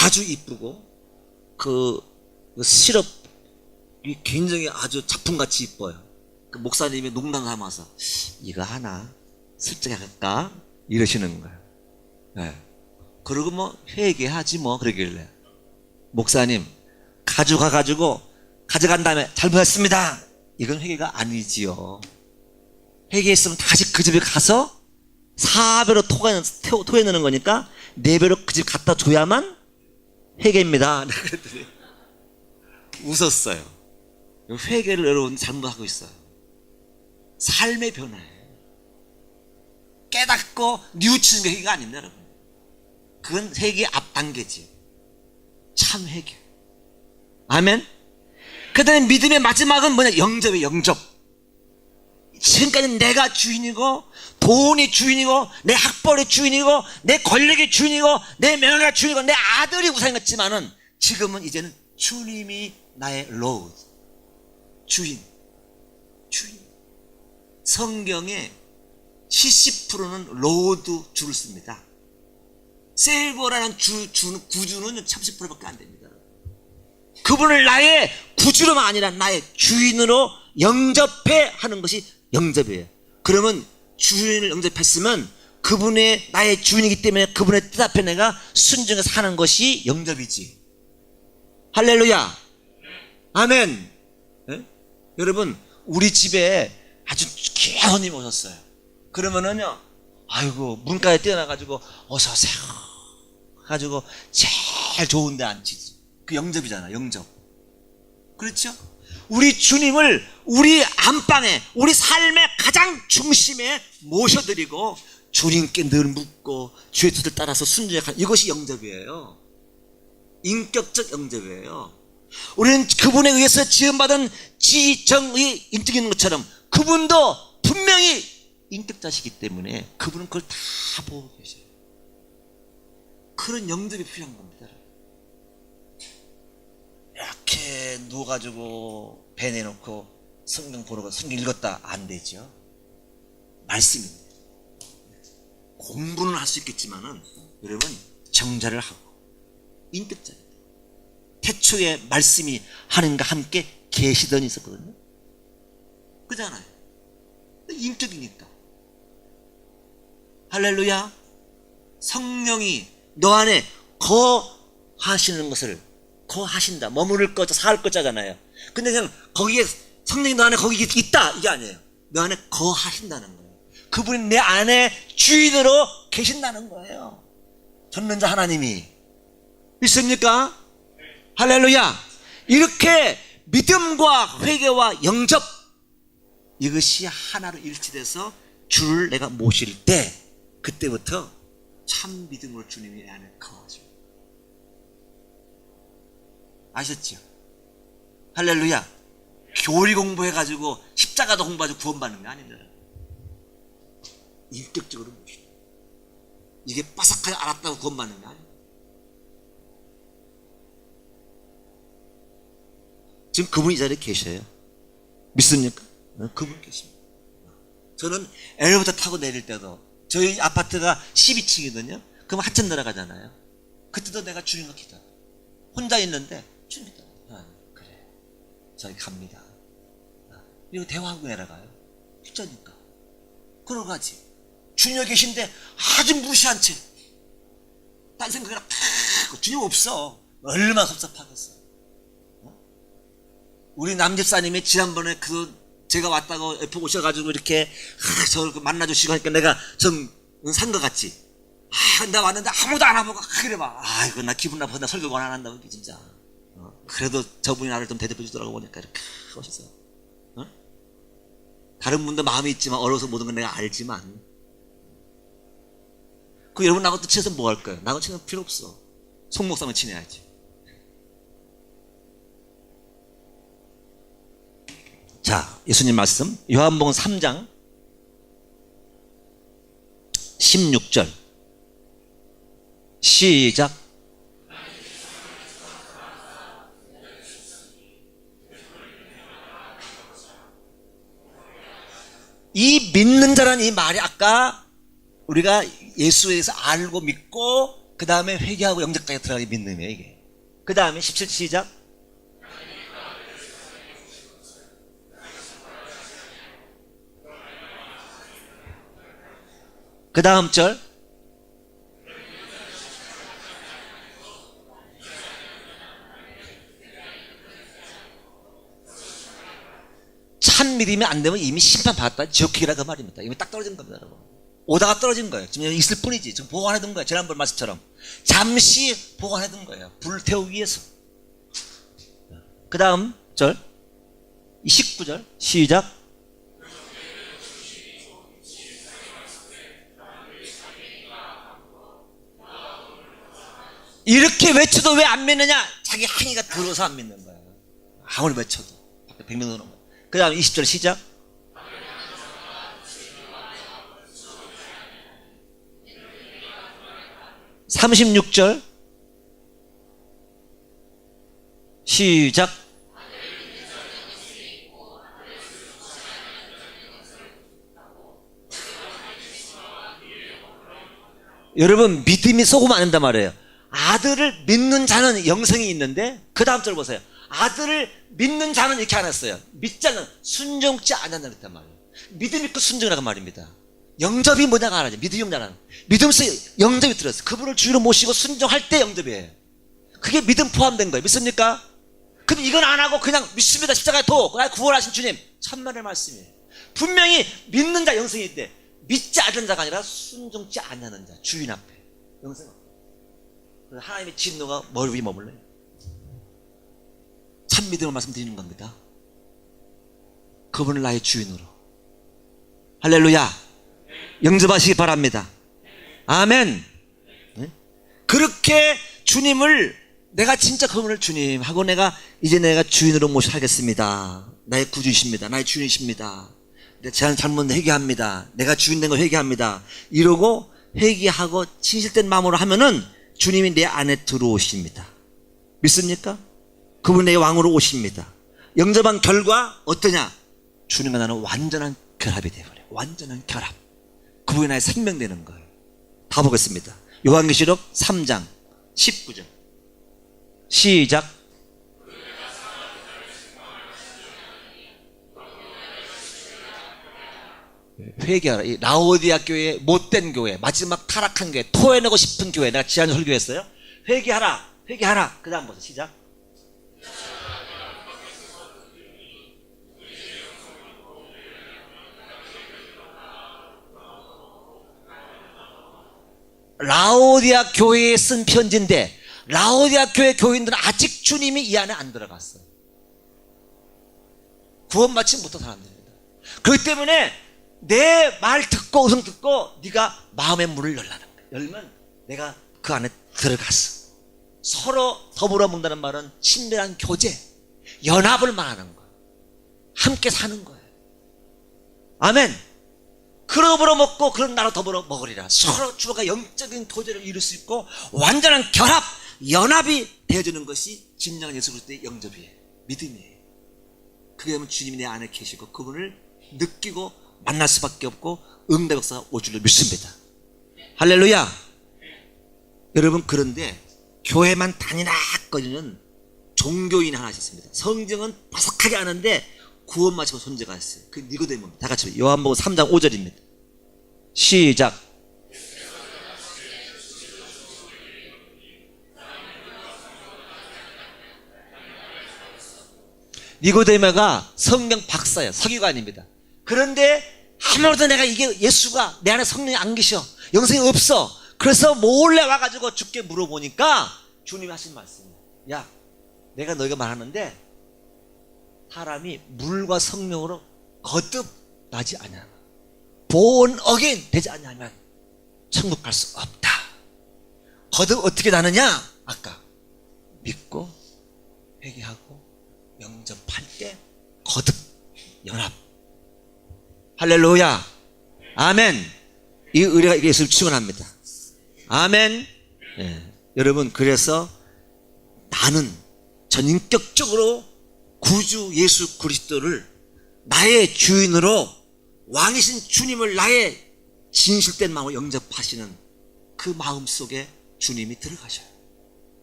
아주 이쁘고 그 시럽이 굉장히 아주 작품같이 이뻐요. 그 목사님이 농담 삼아서 이거 하나 슬쩍 할까 이러시는 거예요. 네. 그리고 뭐 회개하지 뭐 그러길래, 목사님 가져간 다음에 잘못했습니다, 이건 회개가 아니지요. 회개했으면 다시 그 집에 가서 4배로 토해내는 거니까 4배로 그 집 갖다 줘야만 회개입니다. 그랬더니 웃었어요. 회개를 여러분 잘못하고 있어요. 삶의 변화예요. 깨닫고 뉘우치는 게 회개가 아닙니다, 여러분. 그건 회개의 앞단계지. 참 회개. 아멘. 그 다음에 믿음의 마지막은 뭐냐? 영접이에요. 영접. 지금까지 내가 주인이고, 돈이 주인이고, 내 학벌의 주인이고, 내 권력의 주인이고, 내 명예가 주인이고, 내 아들이 우상이었지만은 지금은 이제는 주님이 나의 로드, 주인. 성경에 70%는 로드 주를 씁니다. 세이버라는 구주는 30%밖에 안 됩니다. 그분을 나의 구주로만 아니라 나의 주인으로 영접해 하는 것이 영접이에요. 그러면 주인을 영접했으면 그분의 나의 주인이기 때문에 그분의 뜻 앞에 내가 순종해서 사는 것이 영접이지. 할렐루야. 아멘. 네? 여러분, 우리 집에 아주 귀한 손님이 오셨어요. 그러면은요, 아이고 문과에 뛰어나가지고 어서 오세요 가지고 제일 좋은 데 앉히지. 그 영접이잖아. 영접. 그렇죠? 우리 주님을 우리 안방에 우리 삶의 가장 중심에 모셔드리고 주님께 늘 묻고 주의 뜻을 따라서 순종하는 이것이 영접이에요. 인격적 영접이에요. 우리는 그분에 의해서 지음받은 지정의 인격이 있는 것처럼 그분도 분명히 인격자시기 때문에 그분은 그걸 다 보고 계셔요. 그런 영접이 필요한 겁니다. 이렇게 누워가지고 배 내놓고 성경 보러 가서 성경 읽었다 안 되죠. 말씀입니다. 공부는 할 수 있겠지만은 여러분 정자를 하고 인격자입니다. 태초에 말씀이 하나님과 함께 계시더니 있었거든요. 그잖아요. 인격이니까. 할렐루야. 성령이 너 안에 거하시는 것을 거하신다. 머무를 거자 살 거자잖아요. 근데 그냥 거기에 성령이 너 안에 거기 있다 이게 아니에요. 너 안에 거하신다는 거예요. 그분이 내 안에 주인으로 계신다는 거예요. 전능자 하나님이. 믿습니까? 할렐루야. 이렇게 믿음과 회개와 영접 이것이 하나로 일치돼서 주를 내가 모실 때 그때부터 참 믿음으로 주님이 내 안에 거하죠. 아셨죠? 할렐루야. 교리 공부해가지고 십자가도 공부하고 구원받는 게 아닙니다. 인격적으로 모시다. 이게 바삭하게 알았다고 구원받는 게 아닙니다. 지금 그분이 이 자리에 계셔요. 믿습니까? 그분 계십니다. 저는 엘리베이터 타고 내릴 때도 저희 아파트가 12층이거든요. 그럼 하천 내려가잖아요. 그때도 내가 주님과 기도. 혼자 있는데 주님 기도. 그래. 저희 갑니다. 이거 대화하고 내려가요. 진짜니까. 그러고 가지. 주님 계신데 아주 무시한 채. 딴 생각을 팍. 주님 없어. 얼마나 섭섭하겠어. 우리 남집사님이 지난번에 제가 왔다고 옆에 오셔가지고 이렇게 저를 만나주시고 하니까 내가 좀 산 것 같지. 나 왔는데 아무도 안 와보고 그래 봐. 아이고 나 기분 나빠. 나 설교 안 한다고 진짜. 그래도 저분이 나를 좀 대접해 주더라고 보니까 이렇게 오셔서. 다른 분도 마음이 있지만 어려워서 모든 건 내가 알지만. 그 여러분 나하고 또 친해서 뭐 할 거예요? 나하고 친해서 필요 없어. 송목사만 친해야지. 자, 예수님 말씀 요한복음 3장 16절 시작. 이 믿는 자라는 이 말이 아까 우리가 예수에 대해서 알고 믿고 그 다음에 회개하고 영접까지 들어가게 믿음이에요 이게. 그 다음에 17 시작. 그 다음 절 참 믿음이 안 되면 이미 심판받았다 지옥행이라 그 말입니다. 이미 딱 떨어진 겁니다 여러분. 오다가 떨어진 거예요. 지금 있을 뿐이지. 지금 보관해둔 거예요. 지난번 말씀처럼 잠시 보관해둔 거예요. 불태우기 위해서. 그 다음 절 19절 시작. 이렇게 외쳐도 왜 안 믿느냐? 자기 행위가 들어서 안 믿는 거야. 아무리 외쳐도. 100명 오는 거야. 그 다음 20절 시작. (36절) 시작. 여러분 믿음이 속으면 안 된단 말이에요. 아들을 믿는 자는 영생이 있는데 그 다음 절 보세요. 아들을 믿는 자는 이렇게 안 했어요. 믿자는 순종치 않는다 그랬단 말이에요. 믿음 있고 순종이라고 말입니다. 영접이 뭐냐가 알아요. 믿음 영접하는. 믿음에서 영접이 들었어요. 그분을 주로 모시고 순종할 때 영접이에요. 그게 믿음 포함된 거예요. 믿습니까? 그럼 이건 안 하고 그냥 믿습니다. 십자가에 도 구원하신 주님. 천만의 말씀이에요. 분명히 믿는 자 영생이 있대. 믿지 않는 자가 아니라 순종치 않는 자, 주인 앞에 영생 앞에. 하나님의 진노가 머리 위에 머물러요. 참 믿음을 말씀드리는 겁니다. 그분을 나의 주인으로. 할렐루야. 영접하시기 바랍니다. 아멘. 네? 그렇게 주님을, 내가 진짜 그분을 주님 하고 내가 이제 내가 주인으로 모셔야겠습니다. 나의 구주이십니다. 나의 주인이십니다. 제가 잘못 회개합니다. 내가 주인 된 거 회개합니다. 이러고 회개하고 진실된 마음으로 하면은 주님이 내 안에 들어오십니다. 믿습니까? 그분이 내 왕으로 오십니다. 영접한 결과 어떠냐? 주님과 나는 완전한 결합이 되어버려요. 완전한 결합. 그분이 나의 생명 되는 거예요. 다 보겠습니다. 요한계시록 3장 19절 시작. 회개하라. 이 라오디아 교회, 못된 교회, 마지막 타락한 교회, 토해내고 싶은 교회, 내가 지난 설교했어요. 회개하라, 회개하라. 그 다음 보세요. 시작. 라오디아 교회에 쓴 편지인데 라오디아 교회 교인들은 아직 주님이 이 안에 안 들어갔어요. 구원받지 못한 사람들입니다. 그렇기 때문에 내 말 듣고 음성 듣고 네가 마음의 문을 열라는 거예요. 열면 내가 그 안에 들어갔어. 서로 더불어 먹는다는 말은 친밀한 교제, 연합을 말하는 거예요. 함께 사는 거예요. 아멘. 그러므로 먹고 그런 나로 더불어 먹으리라. 서로 주가 영적인 교제를 이룰 수 있고 완전한 결합, 연합이 되어주는 것이 진정한 예수 그리스도의 영접이에요. 믿음이에요. 그게 되면 주님이 내 안에 계시고 그분을 느끼고 만날 수밖에 없고 응답 역사가 올 줄로 믿습니다. 할렐루야. 여러분, 그런데 교회만 다니락거리는 종교인 하나 있습니다. 성경은 바삭하게 아는데 구원 마치고 존재가 있어요. 그 니고데모입니다. 다 같이 요한복음 3장 5절입니다. 시작. 니고데모가 성경 박사예요. 서기관입니다. 그런데 아무래도 내가 이게 예수가 내 안에 성령이 안 계셔, 영생이 없어. 그래서 몰래 와가지고 주께 물어보니까 주님이 하신 말씀이야. 야, 내가 너희가 말하는데 사람이 물과 성령으로 거듭나지 않으면, born again 되지 않으면 천국 갈 수 없다. 거듭 어떻게 나느냐? 아까 믿고 회개하고 영접할 때 거듭 연합. 할렐루야. 아멘. 이 의뢰가 예수를 축원합니다. 아멘. 예. 여러분, 그래서 나는 전인격적으로 구주 예수 그리스도를 나의 주인으로, 왕이신 주님을 나의 진실된 마음으로 영접하시는 그 마음 속에 주님이 들어가셔요.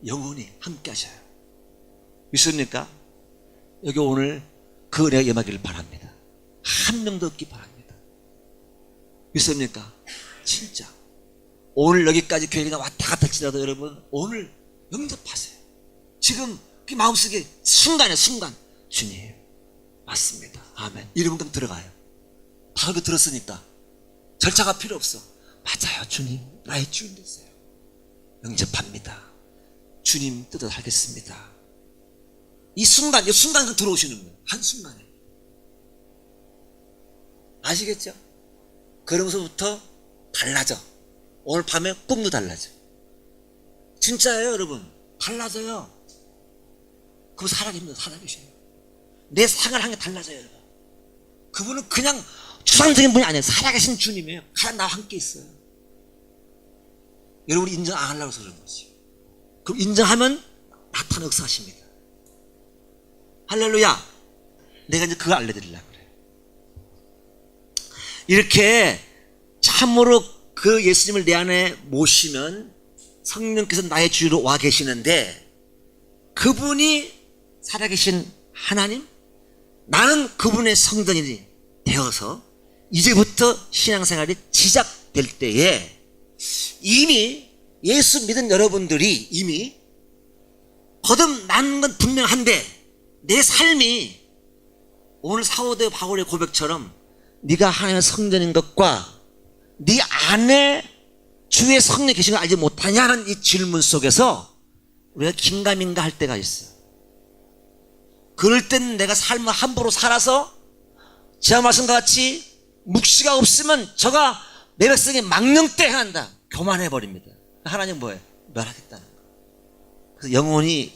영원히 함께 하셔요. 믿습니까? 여기 오늘 그 은혜가 임하기를 바랍니다. 한 명도 없기 바랍니다. 믿습니까? 진짜 오늘 여기까지 교회가 왔다 갔다 할지라도 여러분 오늘 영접하세요. 지금 그 마음속에 순간 주님 맞습니다. 아멘. 이러면 들어가요. 바로 들었으니까 절차가 필요 없어. 맞아요. 주님 나의 주인 됐어요. 영접합니다. 주님 뜻을 하겠습니다. 이 순간 들어오시는 거예요. 한순간에. 아시겠죠? 그러면서부터 달라져. 오늘 밤에 꿈도 달라져. 진짜예요, 여러분. 달라져요. 그분 살아계셔요. 내 생활을 한 게 달라져요, 여러분. 그분은 그냥 추상적인 분이 아니에요. 살아계신 주님이에요. 하나님 나와 함께 있어요. 여러분이 인정 안 하려고 해서 그런 거지. 그럼 인정하면 나타나 역사하십니다. 할렐루야. 내가 이제 그거 알려드리려고 그래요. 이렇게 참으로 그 예수님을 내 안에 모시면 성령께서 나의 주로 와 계시는데, 그분이 살아계신 하나님, 나는 그분의 성전이 되어서 이제부터 신앙생활이 시작될 때에 이미 예수 믿은 여러분들이 이미 거듭난 건 분명한데, 내 삶이 오늘 사도바울의 고백처럼 네가 하나님의 성전인 것과 네 안에 주의 성령 계신 걸 알지 못하냐는 이 질문 속에서 우리가 긴가민가 할 때가 있어요. 그럴 때는 내가 삶을 함부로 살아서 제가 말씀과 같이 묵시가 없으면 저가 내 백성이 망령때 행한다 교만해버립니다. 하나님 뭐예요? 멸하겠다는 거예요. 그래서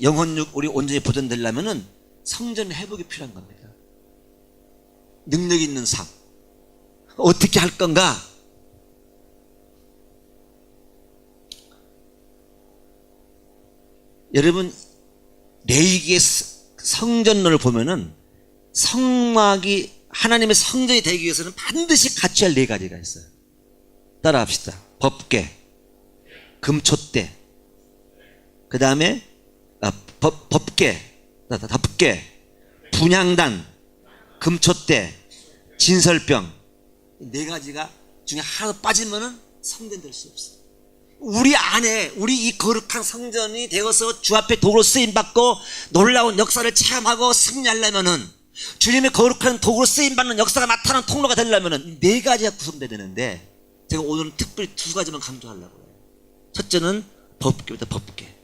영혼육 우리 온전히 보존되려면은 성전의 회복이 필요한 겁니다. 능력 있는 삶 어떻게 할 건가? 여러분 레위기의 성전론을 보면은 성막이 하나님의 성전이 되기 위해서는 반드시 갖춰야 할 네 가지가 있어요. 따라합시다. 법궤, 금촛대, 그 다음에 법궤, 분향단, 금촛대, 진설병. 네 가지가 중에 하나도 빠지면은 성전 될 수 없어요. 우리 안에 우리 이 거룩한 성전이 되어서 주 앞에 도구로 쓰임받고 놀라운 역사를 체험하고 승리하려면은 주님의 거룩한 도구로 쓰임받는 역사가 나타나는 통로가 되려면은 네 가지가 구성돼야 되는데 제가 오늘은 특별히 두 가지만 강조하려고 해요. 첫째는 법궤입니다. 법궤.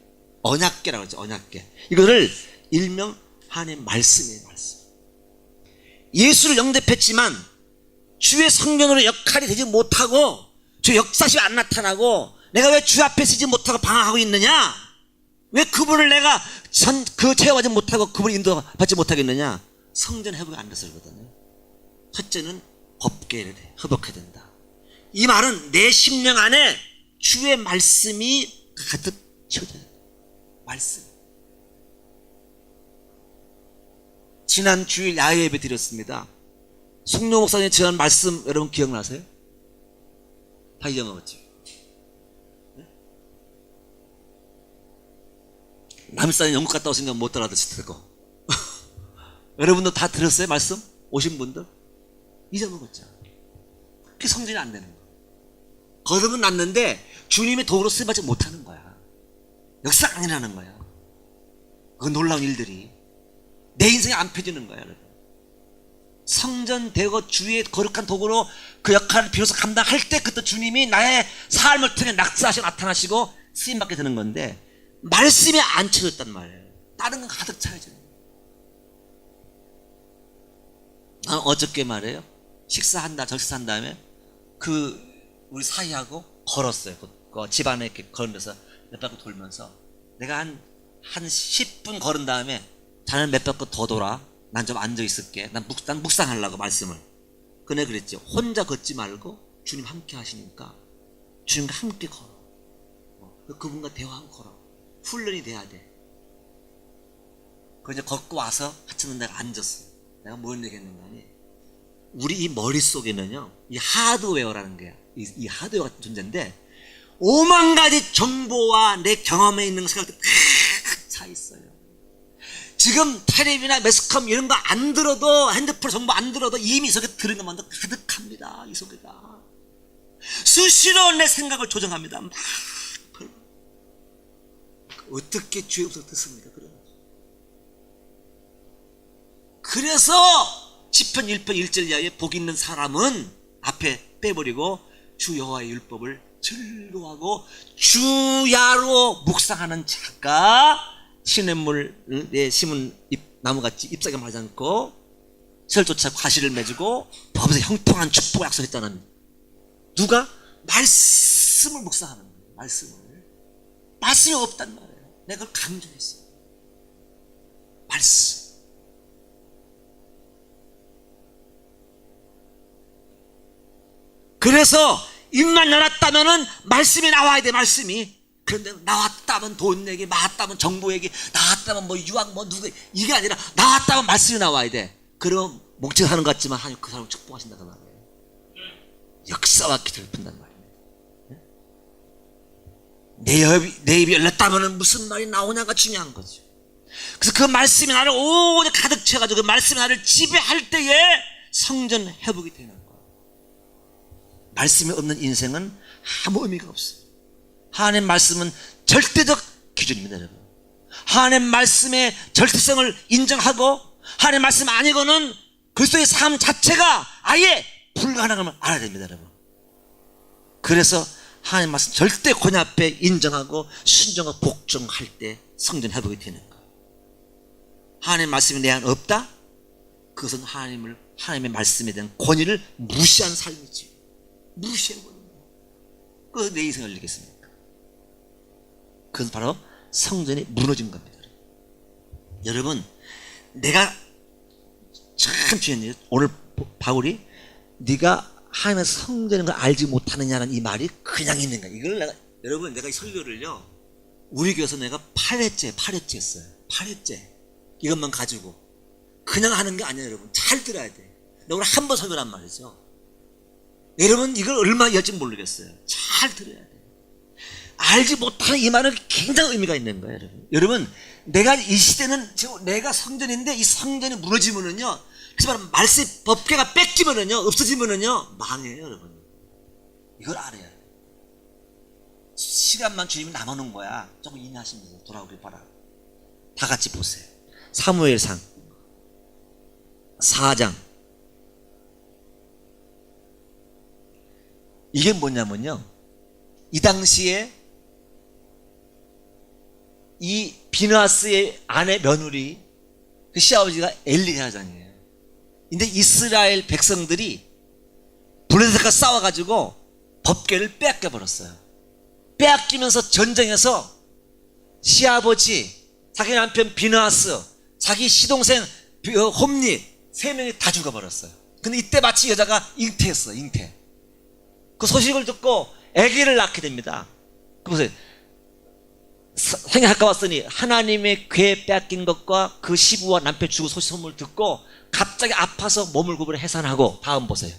언약궤라고 하죠. 언약궤. 이거를 일명 하나님의 말씀이에요. 말씀. 예수를 영접했지만 주의 성전으로 역할이 되지 못하고 주 역사심이 안 나타나고 내가 왜 주 앞에 서지 못하고 방황하고 있느냐? 왜 그분을 내가 체험하지 못하고 그분을 인도받지 못하겠느냐? 성전 회복이 안 돼서 그러거든요. 첫째는 법궤를 회복해야 된다. 이 말은 내 심령 안에 주의 말씀이 가득 채워져야 된다. 말씀. 지난 주일 야외 예배 드렸습니다. 송룡 목사님 전한 말씀 여러분 기억나세요? 다 잊어먹었죠. 남산에 영국 갔다 오신 건 못 알아듣을 테고 여러분도 다 들었어요? 말씀? 오신 분들? 잊어먹었죠. 그게 성전이 안 되는 거예요. 거듭은 났는데 주님의 도구로 쓰임받지 못하는 거야. 역사가 안 일어나는 거야. 그 놀라운 일들이 내 인생에 안 펴지는 거야. 여러분. 성전 되고 주의 거룩한 도구로 그 역할을 비로소 감당할 때 그때 주님이 나의 삶을 통해 낙사하시고 나타나시고 쓰임받게 되는 건데 말씀이 안 채워졌단 말이에요. 다른 건 가득 차야죠. 나는 어저께 말이에요. 적식한 다음에 우리 사이하고 걸었어요. 그 집안에 이렇게 걸으면서 몇 바퀴 돌면서 내가 한 10분 걸은 다음에 자는 몇 바퀴 더 돌아. 난 좀 앉아 있을게. 난 묵상하려고 말씀을. 그네 그랬죠. 혼자 걷지 말고 주님 함께 하시니까 주님과 함께 걸어. 그분과 대화하고 걸어. 훈련이 돼야 돼. 그 이제 걷고 와서 하찮은 내가 앉았어. 내가 뭘 얘기했는가 하니 우리 이 머릿속에는요 이 하드웨어라는 거야. 이 하드웨어 같은 존재인데 5만 가지 정보와 내 경험에 있는 생각들이 다 차 있어요. 지금 텔레비나 매스컴 이런 거 안 들어도 핸드폰 정보 안 들어도 이미 이 속에 들은 것만도 가득합니다. 이 속에가 수시로 내 생각을 조정합니다. 막 어떻게 주의 음성을 듣습니까? 그래서 시편 1편 1절 이하에 복 있는 사람은 앞에 빼버리고 주 여호와의 율법을 즐거워하고 주야로 묵상하는 자가 시냇물에 심은 나무같이 잎사귀 마르지 않고 설조차 과실을 맺고 법에서 형통한 축복 약속했다는 누가? 말씀을 묵상하는 거예요. 말씀이 없단 말이에요. 내가 그걸 강조했어요. 말씀. 그래서 입만 열었다면은 말씀이 나와야 돼. 말씀이. 그런데 나왔다면 돈 얘기, 나왔다면 정보 얘기, 나왔다면 뭐 유학 뭐 누구 이게 아니라 나왔다면 말씀이 나와야 돼. 그럼 목적을 하는 것 같지만 하나님 그 사람을 축복하신다고 말이에요. 역사와 기도를 푼단 말이에요. 내 입이 열렸다면 무슨 말이 나오냐가 중요한 거죠. 그래서 그 말씀이 나를 오직 가득 채워가지고 그 말씀이 나를 지배할 때에 성전 회복이 되는 거예요. 말씀이 없는 인생은 아무 의미가 없어요. 하나님 말씀은 절대적 기준입니다. 여러분. 하나님 말씀의 절대성을 인정하고 하나님 말씀 아니고는 그리스도의 삶 자체가 아예 불가능함을 알아야 됩니다. 여러분. 그래서 하나님 말씀 절대 권위 앞에 인정하고 순종하고 복종할 때 성전 회복이 되는 거예요. 하나님 말씀이 내 안에 없다? 그것은 하나님의 말씀에 대한 권위를 무시한 삶이지. 무시해버리는 거예요. 그래서 내 인생을 열리겠습니까? 그것은 바로 성전이 무너진 겁니다. 여러분, 내가 참 중요한 일, 오늘 바울이 네가 하나님의 성전인 걸 알지 못하느냐는 이 말이 그냥 있는 거야. 이걸 여러분, 내가 이 설교를요, 우리 교회에서 내가 8회째 했어요. 8회째. 이것만 가지고. 그냥 하는 게 아니야, 여러분. 잘 들어야 돼. 내가 오늘 한 번 설교란 말이죠. 여러분, 이걸 얼마나 이해할지 모르겠어요. 잘 들어야 돼. 알지 못하는 이 말은 굉장히 의미가 있는 거예요, 여러분. 여러분, 내가 이 시대는 지금 내가 성전인데 이 성전이 무너지면은요, 그래서 바로 말씀 법궤가 뺏기면은요, 없어지면은요, 망해요, 여러분. 이걸 알아야 돼. 시간만 주님이 남아놓은 거야. 조금 인내하시면서 돌아오길 바라. 다 같이 보세요. 사무엘상 4장. 이게 뭐냐면요, 이 당시에 이 비느하스의 아내 며느리, 그 시아버지가 엘리야장이에요. 근데 이스라엘 백성들이 블레셋과 싸워가지고 법궤를 빼앗겨버렸어요. 빼앗기면서 전쟁에서 시아버지, 자기 남편 비느하스, 자기 시동생 홈리 3명이 다 죽어버렸어요. 근데 이때 마치 여자가 잉태했어. 잉태. 그 소식을 듣고 아기를 낳게 됩니다. 그보세요. 생에 가까웠으니 하나님의 궤 빼앗긴 것과 그 시부와 남편 죽은 소식을 듣고 갑자기 아파서 몸을 구부려 해산하고, 다음 보세요.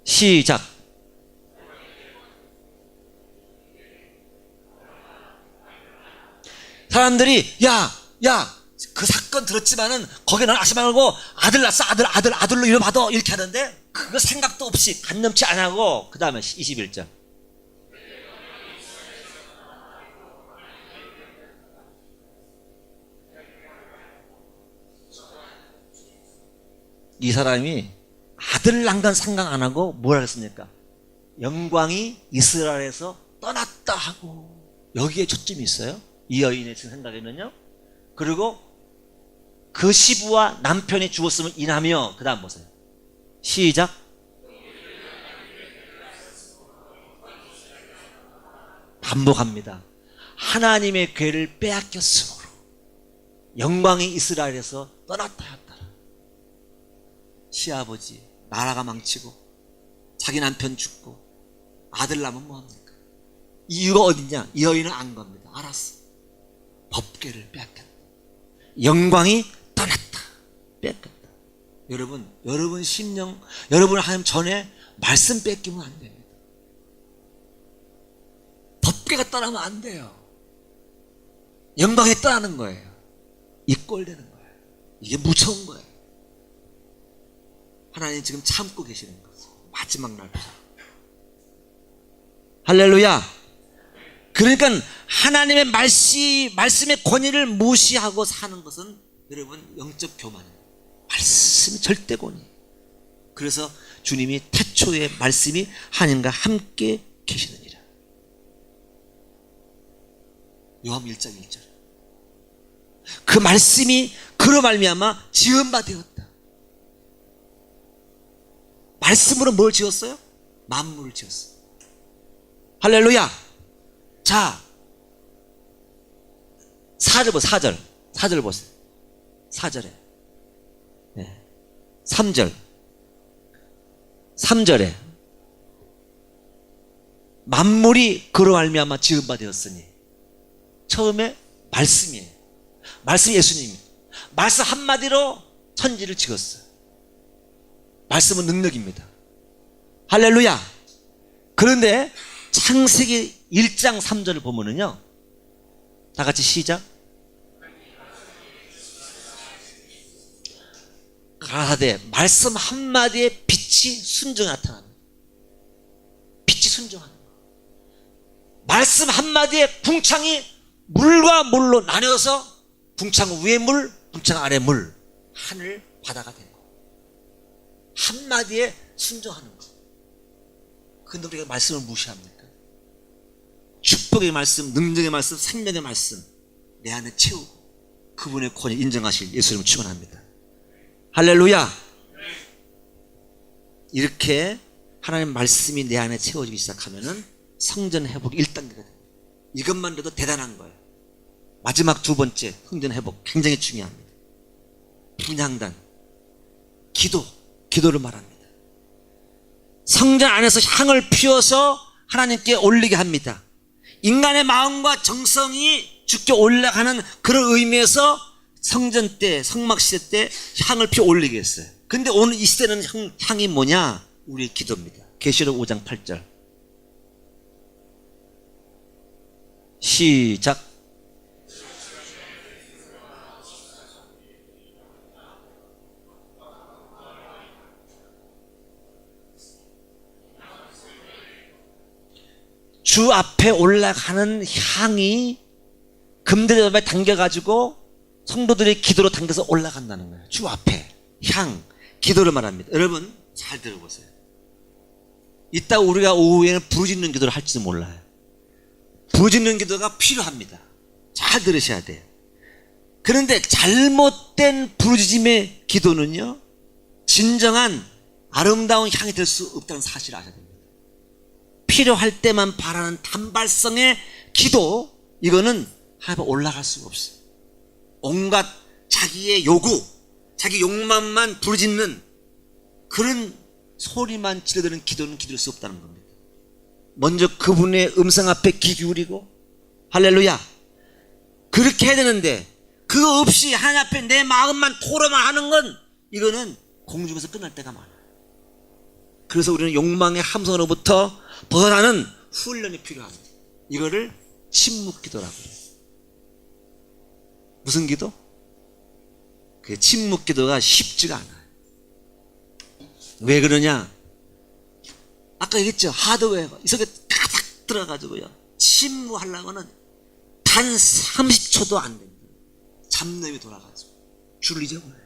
시작. 사람들이 야 그 사건 들었지만은 거기에 넌 아시 말고 아들 낳았어, 아들로 이름받아 이렇게 하는데 그거 생각도 없이 간념치 안 하고, 그 다음에 21절. 이 사람이 아들 난 건 생각 안 하고 뭐라 했습니까? 영광이 이스라엘에서 떠났다 하고, 여기에 초점이 있어요. 이 여인의 생각에는요. 그리고 그 시부와 남편이 죽었음을 인하며, 그 다음 보세요. 시작. 반복합니다. 하나님의 궤를 빼앗겼으므로 영광이 이스라엘에서 떠났다 했다. 시아버지 나라가 망치고 자기 남편 죽고 아들 낳으면 뭐합니까? 이유가 어딨냐? 이 여인은 안 겁니다. 알았어. 법궤를 빼앗겼다. 영광이 떠났다. 뺏겼다. 여러분 심령, 여러분 하나님 전에 말씀 뺏기면 안 됩니다. 법궤가 떠나면 안 돼요. 영광이 떠나는 거예요. 이 꼴 되는 거예요. 이게 무서운 거예요. 하나님 지금 참고 계시는 거예요. 마지막 날부터. 할렐루야. 그러니까 하나님의 말씀의 권위를 무시하고 사는 것은 여러분 영적 교만입니다. 말씀이 절대 권위. 그래서 주님이 태초에 말씀이 하나님과 함께 계시느니라. 요한 1장 1절. 그 말씀이 그로 말미암아 지은 바 되었다. 말씀으로 뭘 지었어요? 만물을 지었어요. 할렐루야. 자, 4절 보세요. 4절 보세요. 4절에. 네. 3절에 만물이 그로 말미암아 지은 바 되었으니, 처음에 말씀이에요. 말씀이 예수님입니다. 말씀 한마디로 천지를 지었어요. 말씀은 능력입니다. 할렐루야. 그런데 창세기 1장 3절을 보면은요, 다 같이 시작. 가라사대 말씀 한마디에 빛이 순종에 나타납니다. 빛이 순종하는 거예요. 말씀 한마디에 궁창이 물과 물로 나뉘어서 궁창 위에 물, 궁창 아래 물, 하늘, 바다가 된 거예요. 한마디에 순종하는 거예요. 근데 우리가 말씀을 무시합니까? 축복의 말씀, 능력의 말씀, 생명의 말씀 내 안에 채우고 그분의 권위 인정하실 예수님을 축원합니다. 할렐루야. 이렇게 하나님 말씀이 내 안에 채워지기 시작하면은 성전 회복이 1단계가 됩니다. 이것만 해도 대단한 거예요. 마지막 두 번째 성전 회복 굉장히 중요합니다. 분향단, 기도를 말합니다. 성전 안에서 향을 피워서 하나님께 올리게 합니다. 인간의 마음과 정성이 주께 올라가는 그런 의미에서 성전 때, 성막 시대 때 향을 피워 올리게 했어요. 근데 오늘 이 시대는 향이 뭐냐? 우리의 기도입니다. 계시록 5장 8절 시작. 주 앞에 올라가는 향이 금대접에 당겨가지고 성도들의 기도로 당겨서 올라간다는 거예요. 주 앞에 향, 기도를 말합니다. 여러분 잘 들어보세요. 이따 우리가 오후에는 부르짖는 기도를 할지도 몰라요. 부르짖는 기도가 필요합니다. 잘 들으셔야 돼요. 그런데 잘못된 부르짖음의 기도는요, 진정한 아름다운 향이 될 수 없다는 사실을 아셔야 됩니다. 필요할 때만 바라는 단발성의 기도, 이거는 하나님 올라갈 수가 없어요. 온갖 자기의 요구, 자기 욕망만 부르짖는 그런 소리만 지르는 기도는 기도할 수 없다는 겁니다. 먼저 그분의 음성 앞에 귀 기울이고, 할렐루야, 그렇게 해야 되는데 그거 없이 하나님 앞에 내 마음만 토로만 하는 건 이거는 공중에서 끝날 때가 많아요. 그래서 우리는 욕망의 함성으로부터 벗어나는 훈련이 필요합니다. 이거를 침묵 기도라고 해요. 무슨 기도? 그 침묵 기도가 쉽지가 않아요. 왜 그러냐? 아까 얘기했죠. 하드웨어가 이 속에 가득 들어가지고요, 침묵하려고는 단 30초도 안 됩니다. 잡념이 돌아가지고 줄을 잊어버려요.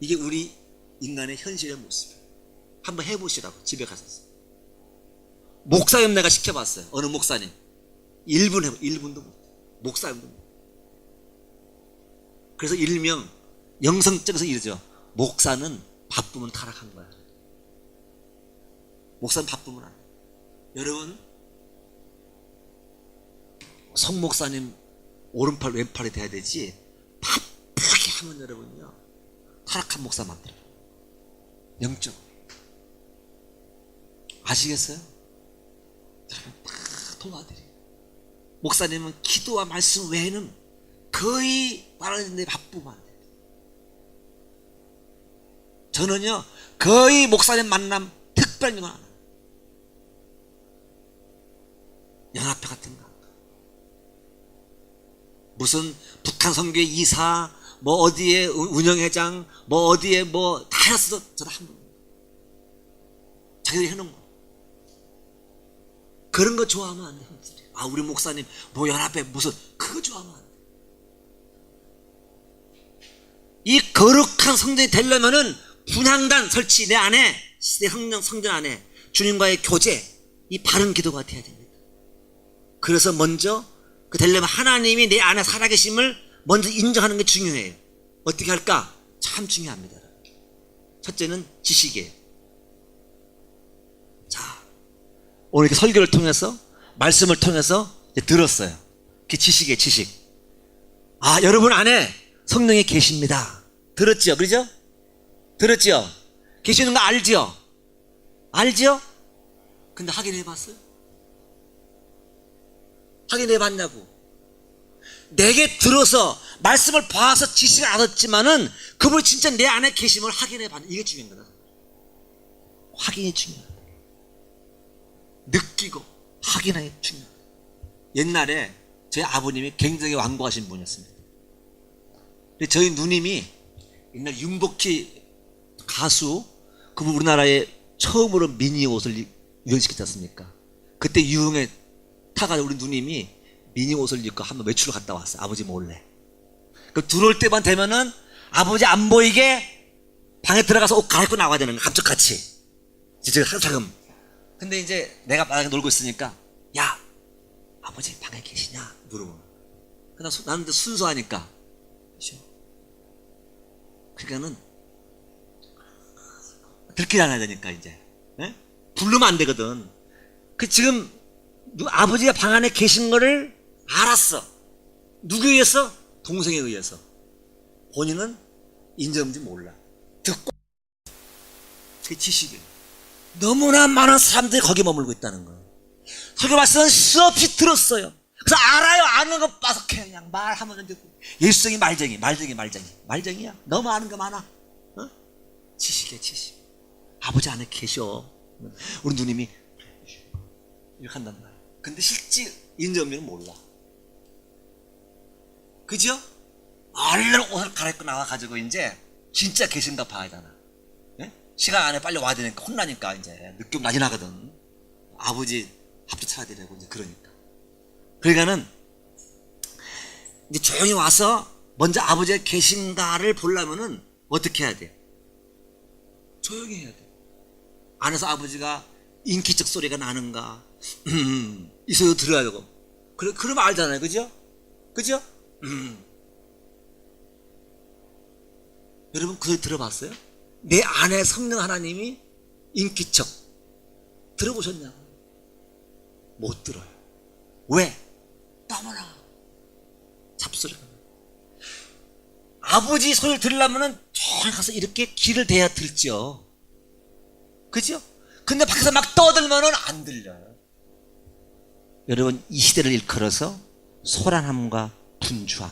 이게 우리 인간의 현실의 모습이에요. 한번 해보시라고 집에 가서. 목사님 내가 시켜봤어요. 어느 목사님 1분 해봐. 1분도 못. 목사님도 못. 그래서 일명 영성적에서 이러죠. 목사는 바쁘면 타락한 거야. 목사는 바쁘면 안 돼. 여러분, 성 목사님 오른팔 왼팔이 돼야 되지, 바쁘게 하면 여러분요 타락한 목사 만들어요. 영적 아시겠어요? 여러분 다 도와드려요. 목사님은 기도와 말씀 외에는 거의 말하는데 바쁘면 안 돼요. 저는요 거의 목사님 만남 특별한 건 안 해요. 연합회 같은 거, 무슨 북한 선교회 이사, 뭐 어디에 운영회장, 뭐 어디에 뭐 다 했어. 저도 한 번. 자기들이 해놓은 거. 그런 거 좋아하면 안 돼. 아, 우리 목사님 뭐 연합회 무슨, 그거 좋아하면 안 돼. 이 거룩한 성전이 되려면은 분향단 설치, 내 안에, 내 성전 안에 주님과의 교제, 이 바른 기도가 돼야 됩니다. 그래서 먼저 그 되려면 하나님이 내 안에 살아계심을 먼저 인정하는 게 중요해요. 어떻게 할까? 참 중요합니다. 첫째는 지식이에요. 자, 오늘 이렇게 설교를 통해서, 말씀을 통해서 이제 들었어요. 그게 지식이에요, 지식. 아, 여러분 안에 성령이 계십니다. 들었죠? 그러죠? 들었죠? 계시는 거 알죠? 알죠? 근데 확인해 봤어요? 확인해 봤냐고. 내게 들어서 말씀을 봐서 지식을 얻었지만은 그분이 진짜 내 안에 계심을 확인해 봤냐. 이게 중요한 거다. 확인이 중요하다. 느끼고 확인하기 중요하다. 옛날에 저희 아버님이 굉장히 완고하신 분이었습니다. 근데 저희 누님이 옛날 윤복희 가수, 그분 우리나라에 처음으로 미니 옷을 유행시켰지 않습니까? 그때 유흥에 타가지고 우리 누님이 미니 옷을 입고 한번 외출을 갔다 왔어요. 아버지 몰래. 그 들어올 때만 되면은 아버지 안 보이게 방에 들어가서 옷 갈아입고 나와야 되는 거야. 갑자기 같이. 제가 차금 근데 이제 내가 만약에 놀고 있으니까 야 아버지 방에 계시냐 물어보는 거야. 나는 근데 순수하니까 그러니까는 들키지 않아야 되니까 이제 에? 부르면 안 되거든. 그 지금 아버지가 방 안에 계신 거를 알았어. 누구에 의해서? 동생에 의해서. 본인은 인정인지 몰라. 듣고 그게 지식이에요. 너무나 많은 사람들이 거기 머물고 있다는 거예요. 설교 말씀은 수없이 들었어요. 그래서 알아요. 아는 거 봐서 그냥 말하면 듣고. 예수성이 말쟁이야. 너무 아는 거 많아. 어? 지식이야 지식. 아버지 안에 계셔. 우리 누님이 이렇게 한단 말이야. 근데 실제 인정미는 몰라. 그죠? 얼른 옷을 갈아입고 나와가지고 이제 진짜 계신가 봐야 되나. 예? 시간 안에 빨리 와야 되니까 혼나니까 이제 늦게 오면 난리 나거든. 아버지 밥도 차야 되려고 이제 그러니까. 그러니까는 이제 조용히 와서 먼저 아버지가 계신가를 보려면은 어떻게 해야 돼? 조용히 해야 돼. 안에서 아버지가 인기적 소리가 나는가? 이 소리 들어야 되고. 그러면 알잖아요. 그죠? 그죠? 여러분 그 소리 들어봤어요? 내 안에 성령 하나님이 인기척 들어보셨냐고? 못 들어요. 왜? 너무나 잡소리가. 아버지 소리를 들으려면은 저기 가서 이렇게 귀를 대야 들죠. 그죠? 근데 밖에서 막 떠들면은 안 들려요. 여러분 이 시대를 일컬어서 소란함과 분주함,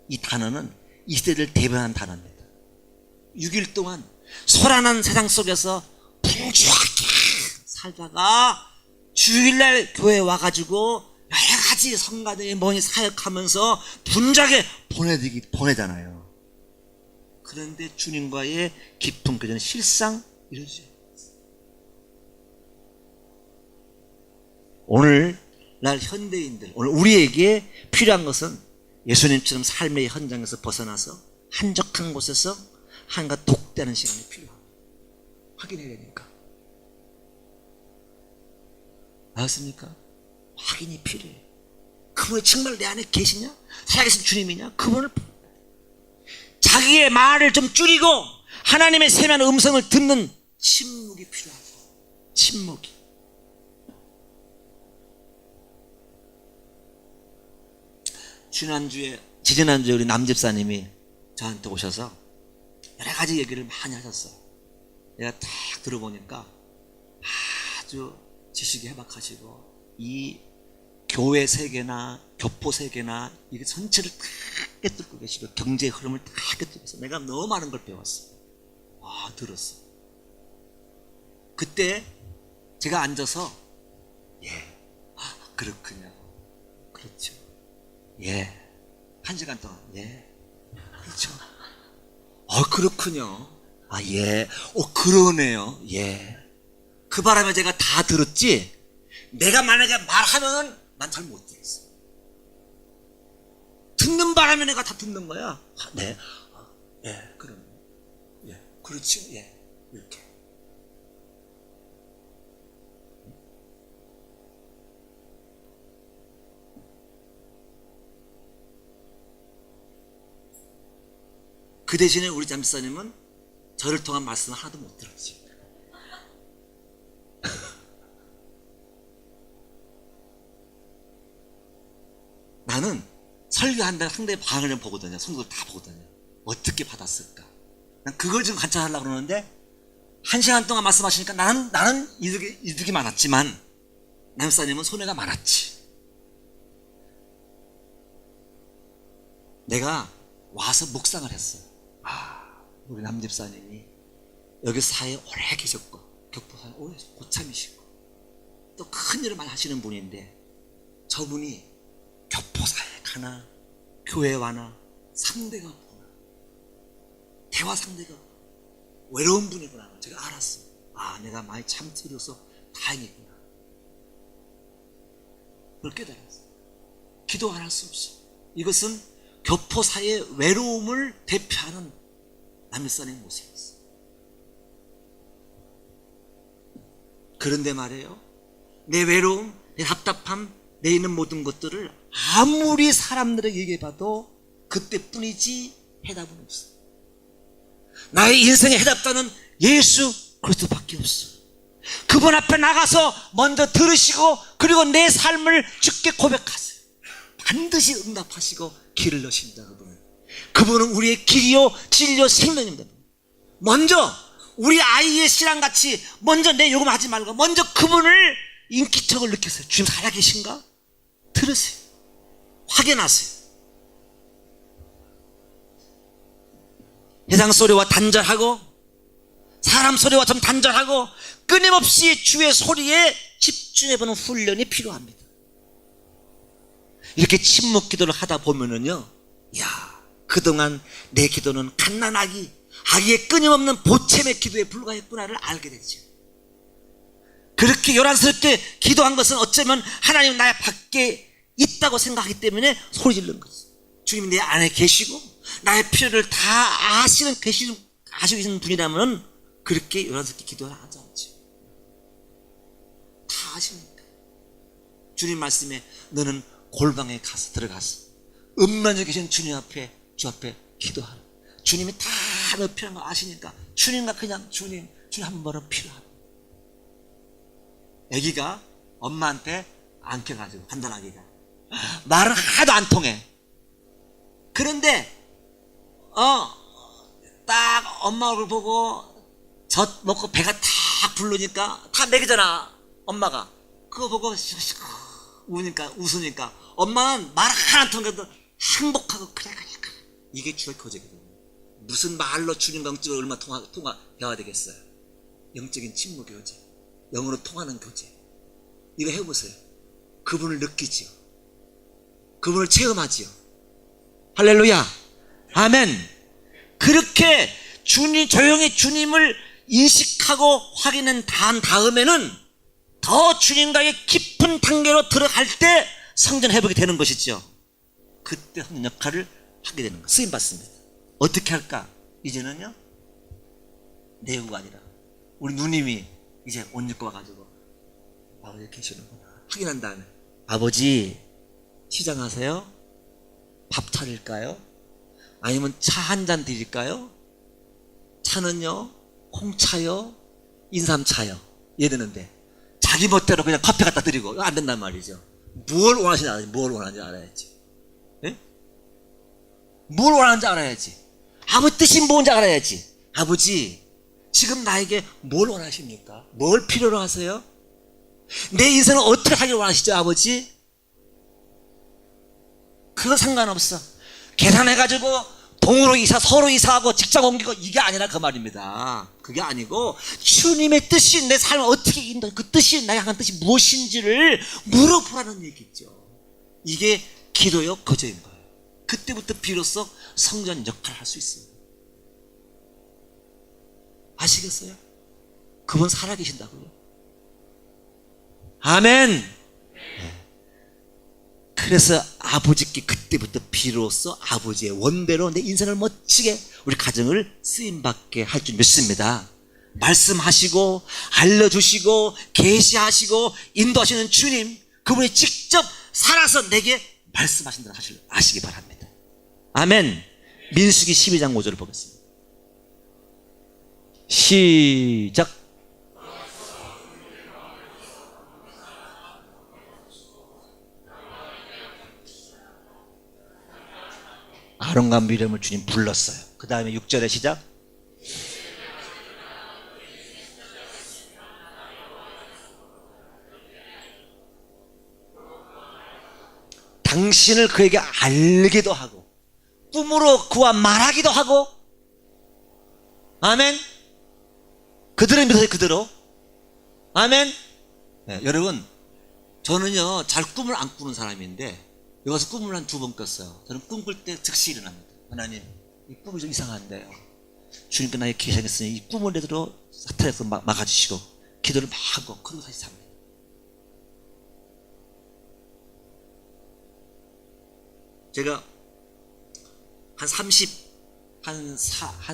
이 단어는 이 시대를 대변한 단어입니다. 6일 동안 소란한 세상 속에서 분주하게 살다가 주일날 교회에 와가지고 여러 가지 성가들이 뭐니 사역하면서 분주하게 보내잖아요. 그런데 주님과의 깊은 교제는 실상 이러지. 오늘날 현대인들, 오늘 우리에게 필요한 것은 예수님처럼 삶의 현장에서 벗어나서 한적한 곳에서 하나님과 독대하는 시간이 필요합니다. 확인해야 되니까. 알았습니까? 확인이 필요해. 그분이 정말 내 안에 계시냐? 살아계신 주님이냐? 그분을 자기의 말을 좀 줄이고 하나님의 세미한 음성을 듣는 침묵이 필요하죠. 침묵이. 지지난주에 우리 남집사님이 저한테 오셔서 여러 가지 얘기를 많이 하셨어요. 내가 딱 들어보니까 아주 지식이 해박하시고 이 교회 세계나 교포 세계나 이게 전체를 다 꿰뚫고 계시고 경제의 흐름을 다 꿰뚫고 계셔서 내가 너무 많은 걸 배웠어요. 들었어. 그때 제가 앉아서 그렇군요. 그렇죠. 한 시간 동안 그렇죠. 그렇군요. 그러네요. 그 바람에 제가 다 들었지. 내가 만약에 말하면은 난 잘 못 들었어. 듣는 바람에 내가 다 듣는 거야. 그럼 그렇죠. 이렇게. 그 대신에 우리 잠사님은 저를 통한 말씀을 하나도 못 들었지. 나는 설교한다는 상대의 반응을 보거든요. 성도들 다 보거든요. 어떻게 받았을까? 난 그걸 좀 관찰하려고 그러는데 1시간 동안 말씀하시니까 나는 이득이 많았지만 남사님은 손해가 많았지. 내가 와서 묵상을 했어요. 우리 남집사님이 여기 사회에 오래 계셨고 격포사에 오래 고참이시고 또 큰 일을 많이 하시는 분인데 저분이 교포사에 가나 교회 와나 상대가 없구나. 대화 상대가 외로운 분이구나. 제가 알았어요. 내가 많이 참들어서 다행이구나. 그걸 깨달았어요. 기도 안 할 수 없어. 이것은 교포사의 외로움을 대표하는 남일산의 모습이었어요. 그런데 말이에요, 내 외로움, 내 답답함, 내 있는 모든 것들을 아무리 사람들에게 얘기해봐도 그때뿐이지 해답은 없어. 나의 인생의 해답자는 예수 그리스도밖에 없어. 그분 앞에 나가서 먼저 들으시고 그리고 내 삶을 주께 고백하세요. 반드시 응답하시고 길을 넣으신다. 그분은 우리의 길이요 진리요 생명입니다. 먼저 우리 아이의 신앙같이 먼저 내 요금하지 말고 먼저 그분을 인기척을 느끼세요. 주님 살아계신가? 들으세요. 확인하세요. 세상 소리와 단절하고 사람 소리와 좀 단절하고 끊임없이 주의 소리에 집중해보는 훈련이 필요합니다. 이렇게 침묵 기도를 하다 보면은요, 야, 그동안 내 기도는 갓난아기, 아기의 끊임없는 보채의 기도에 불과했구나를 알게 되죠. 그렇게 요란스럽게 기도한 것은 어쩌면 하나님 나의 밖에 있다고 생각하기 때문에 소리 지르는 거죠. 주님이 내 안에 계시고 나의 필요를 다 아시고 계시는 분이라면 그렇게 요란스럽게 기도를 하지 않죠. 다 아시니까. 주님 말씀에 너는 골방에 가서 들어가서 음란에 계신 주님 앞에, 주 앞에 기도하라. 주님이 다 너 필요한 거 아시니까 주님과 그냥 주님 한 번은 필요하다. 아기가 엄마한테 안겨가지고 간단하기가 말은 하나도 안 통해. 그런데 딱 엄마 얼굴 보고 젖 먹고 배가 탁 부르니까 다 먹이잖아. 엄마가 그거 보고 웃으니까 엄마는 말 하나 안 통해도 행복하고 그래. 이게 주의 교제거든요. 무슨 말로 주님과 영적으로 얼마나 대화가 되겠어요. 영적인 침묵 교제, 영으로 통하는 교제. 이거 해보세요. 그분을 느끼지요. 그분을 체험하지요. 할렐루야, 아멘. 그렇게 조용히 주님을 인식하고 확인한 다음에는 더 주님과의 깊은 단계로 들어갈 때 성전 회복이 되는 것이죠. 그때 성전 역할을 하게 되는 거, 쓰임 받습니다. 어떻게 할까? 이제는요, 내 요구가 아니라 우리 누님이 이제 옷 입고 와가지고 아버지 계시는구나 확인한 다음에, 아버지 시장하세요? 밥 차릴까요? 아니면 차 한 잔 드릴까요? 차는요, 홍차요, 인삼차요. 얘드는데 자기 멋대로 그냥 커피 갖다 드리고 안 된단 말이죠. 뭘 원하는지 알아야지. 네? 뭘 원하는지 알아야지. 아버지 뜻이 뭔지 알아야지. 아버지 지금 나에게 뭘 원하십니까? 뭘 필요로 하세요? 내 인생을 어떻게 하길 원하시죠, 아버지? 그거 상관없어. 계산해가지고 동으로 서로 이사하고 직장 옮기고 이게 아니라 그 말입니다. 그게 아니고 주님의 뜻이 내 삶을 어떻게 인도, 그 뜻이 나의 향한 뜻이 무엇인지를 물어보라는 얘기죠. 이게 기도요 거저인 거예요. 그때부터 비로소 성전 역할을 할 수 있어요. 아시겠어요? 그분 살아계신다고요. 아멘. 네. 그래서 아버지께 그때부터 비로소 아버지의 원대로 내 인생을 멋지게 우리 가정을 쓰임받게 할 줄 믿습니다. 말씀하시고 알려주시고 계시하시고 인도하시는 주님, 그분이 직접 살아서 내게 말씀하신다는 사실을 아시기 바랍니다. 아멘. 민수기 12장 5절을 보겠습니다. 시작. 아론과 미리암을 주님 불렀어요. 그 다음에 6절에 시작. 당신을 그에게 알기도 하고 꿈으로 그와 말하기도 하고. 아멘. 그들의 믿어요. 그대로. 아멘. 네, 여러분 저는요 잘 꿈을 안 꾸는 사람인데 여기서 꿈을 한 2번 꿨어요. 저는 꿈 꿀 때 즉시 일어납니다. 하나님, 이 꿈이 좀 이상한데요. 주님께 나의 계획했으니 이 꿈을 내도록 사탄에서 막아주시고 기도를 막 하고 그러고 다시 삽니다. 제가 한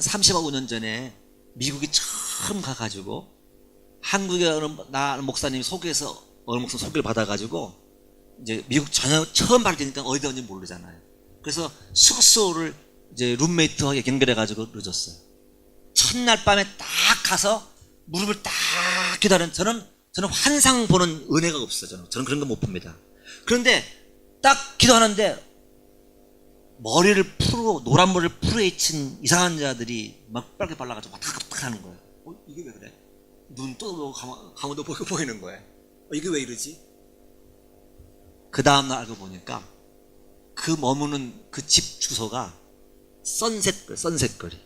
35년 전에 미국에 처음 가가지고 한국에 나는 목사님이 어느 목사 소개를 받아가지고 이제 미국 전혀 처음 발되니까 어디 온지 모르잖아요. 그래서 숙소를 이제 룸메이트하게 연결해가지고 늦었어요. 첫날 밤에 딱 가서 무릎을 딱 기다리는, 저는 환상 보는 은혜가 없어요. 저는 그런 거 못 봅니다. 그런데 딱 기도하는데 머리를 노란 머리를 풀어헤친 이상한 자들이 막 빨갛게 발라가지고 막탁탁 하는 거예요. 이게 왜 그래? 눈 떠보고 가만도 보이는 거예요. 이게 왜 이러지? 그 다음날 알고 보니까 그 머무는 그 집 주소가 선셋거리.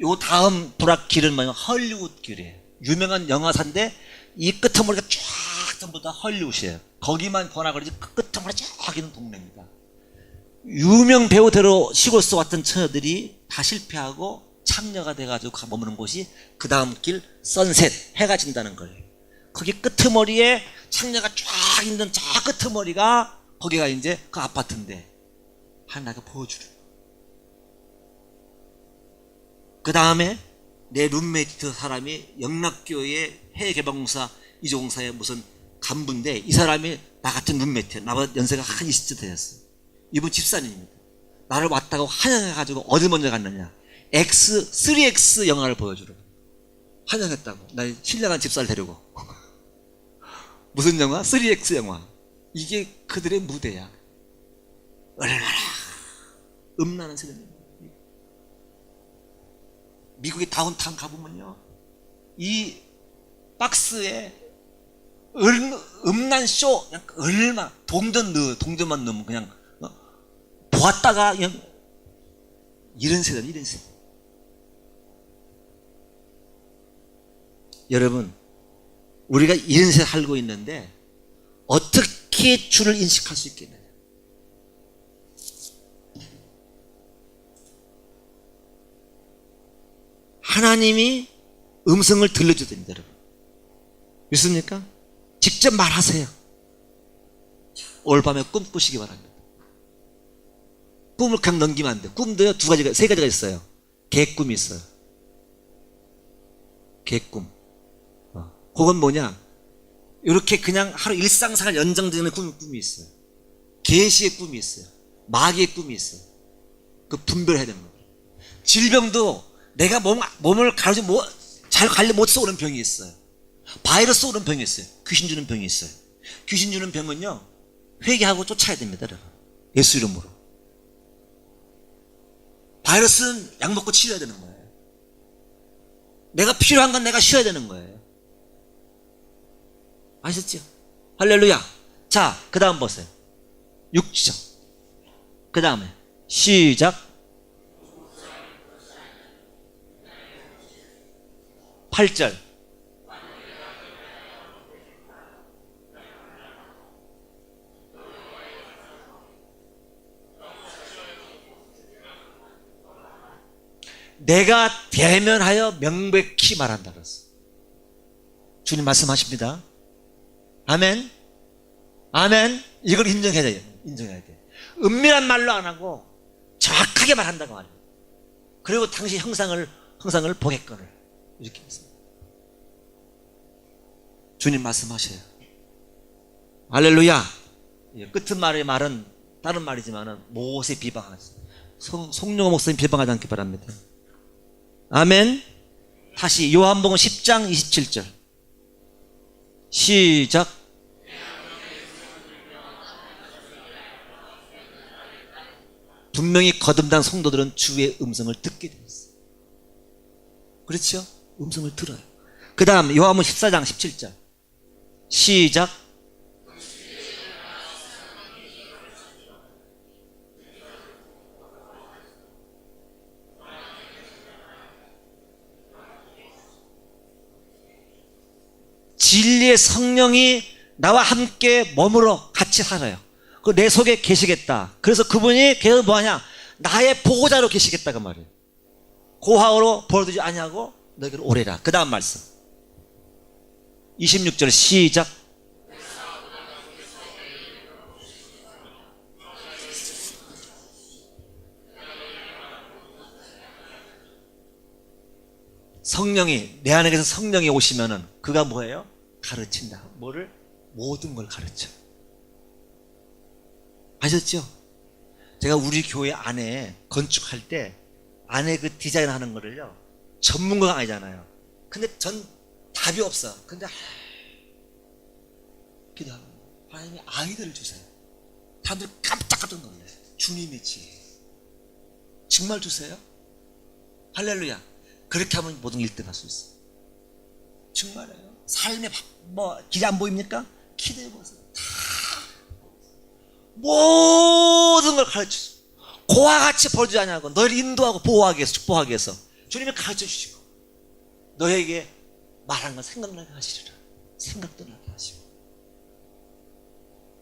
요 다음 불악길은 뭐냐면 헐리우드 길이에요. 유명한 영화사인데 이 끄트머리가 쫙 전부 다 헐리우드예요. 거기만 번화거리지 끄트머리 쫙 있는 동네입니다. 유명 배우대로 시골서 왔던 처녀들이 다 실패하고 창녀가 돼가지고 머무는 곳이 그 다음 길 선셋, 해가 진다는 거예요. 거기 끄트머리에 창녀가 쫙 있는 저 끄트머리가 거기가 이제 그 아파트인데 하나가 보여주려. 그 다음에 내 룸메이트 사람이 영락교회 해외개방공사 이조공사의 무슨 간부인데 이 사람이 나 같은 룸메이트야. 나보다 연세가 한 20대 되었어. 이분 집사님입니다. 나를 왔다고 환영해가지고 어디 먼저 갔느냐, 3X 영화를 보여주러 환영했다고. 나 신령한 집사를 데리고 무슨 영화? 3X 영화. 이게 그들의 무대야. 얼마나 음란한 세상입니다. 미국의 다운타운 가보면요, 이 박스에 음란 쇼 얼마 동전만 넣으면 그냥 보았다가 그냥 이런 세상. 여러분, 우리가 이런 세상 살고 있는데 어떻게 주를 인식할 수 있겠느냐? 하나님이 음성을 들려줘야 됩니다, 여러분. 믿습니까? 직접 말하세요. 올 밤에 꿈 꾸시기 바랍니다. 꿈을 그냥 넘기면 안 돼요. 꿈도요, 세 가지가 있어요. 개꿈이 있어요. 개꿈. 그건 뭐냐? 이렇게 그냥 하루 일상생활 연장되는 꿈이 있어요. 계시의 꿈이 있어요. 마귀의 꿈이 있어요. 그 분별해야 되는 거예요. 질병도 내가 몸을 잘 관리 못해서 오는 병이 있어요. 바이러스 오는 병이 있어요. 귀신 주는 병이 있어요. 귀신 주는 병은요, 회개하고 쫓아야 됩니다, 여러분. 예수 이름으로. 바이러스는 약 먹고 치료해야 되는 거예요. 내가 필요한 건 내가 쉬어야 되는 거예요. 아셨죠? 할렐루야. 자, 그 다음 보세요. 6절. 그 다음에 시작. 8절. 내가 대면하여 명백히 말한다 그랬어. 주님 말씀하십니다. 아멘. 아멘. 이걸 인정해야 돼요. 은밀한 말로 안 하고 정확하게 말한다고 말이에요. 그리고 당시 형상을 보겠거늘 이렇게 했습니다. 주님 말씀하셔요. 할렐루야. 끝은 말은 다른 말이지만은 모세 비방하지, 송영호 목사님 비방하지 않기 바랍니다. 아멘. 다시 요한복음 10장 27절 시작. 분명히 거듭난 성도들은 주의 음성을 듣게 되었어요. 그렇죠? 음성을 들어요. 그 다음 요한복음 14장 17절 시작. 진리의 성령이 나와 함께 머물러 같이 살아요. 그 내 속에 계시겠다. 그래서 그분이 계속 뭐하냐, 나의 보호자로 계시겠다 그 말이에요. 고하오로 벌두지 아니하고 너희를 오래라. 그 다음 말씀 26절 시작. 성령이 내 안에 계신 성령이 오시면은 그가 뭐예요? 가르친다. 뭐를? 모든 걸 가르쳐. 아셨죠? 제가 우리 교회 안에 건축할 때 안에 그 디자인 하는 거를요, 전문가가 아니잖아요. 근데 전 답이 없어. 근데 기도합니다. 하나님이 아이들을 주세요. 다들 깜짝깜짝 놀라요. 주님의 지혜 정말 주세요. 할렐루야. 그렇게 하면 모든 1등 할 수 있어. 정말이에요. 삶에 뭐 길이 안 보입니까? 기도해보세요. 다 모든 걸 가르쳐줘. 고와 같이 벌지 않냐고 너희를 인도하고 보호하기 위해서, 축복하기 위해서 주님이 가르쳐 주시고, 너에게 말한 건 생각나게 하시리라. 생각도 나게 하시고.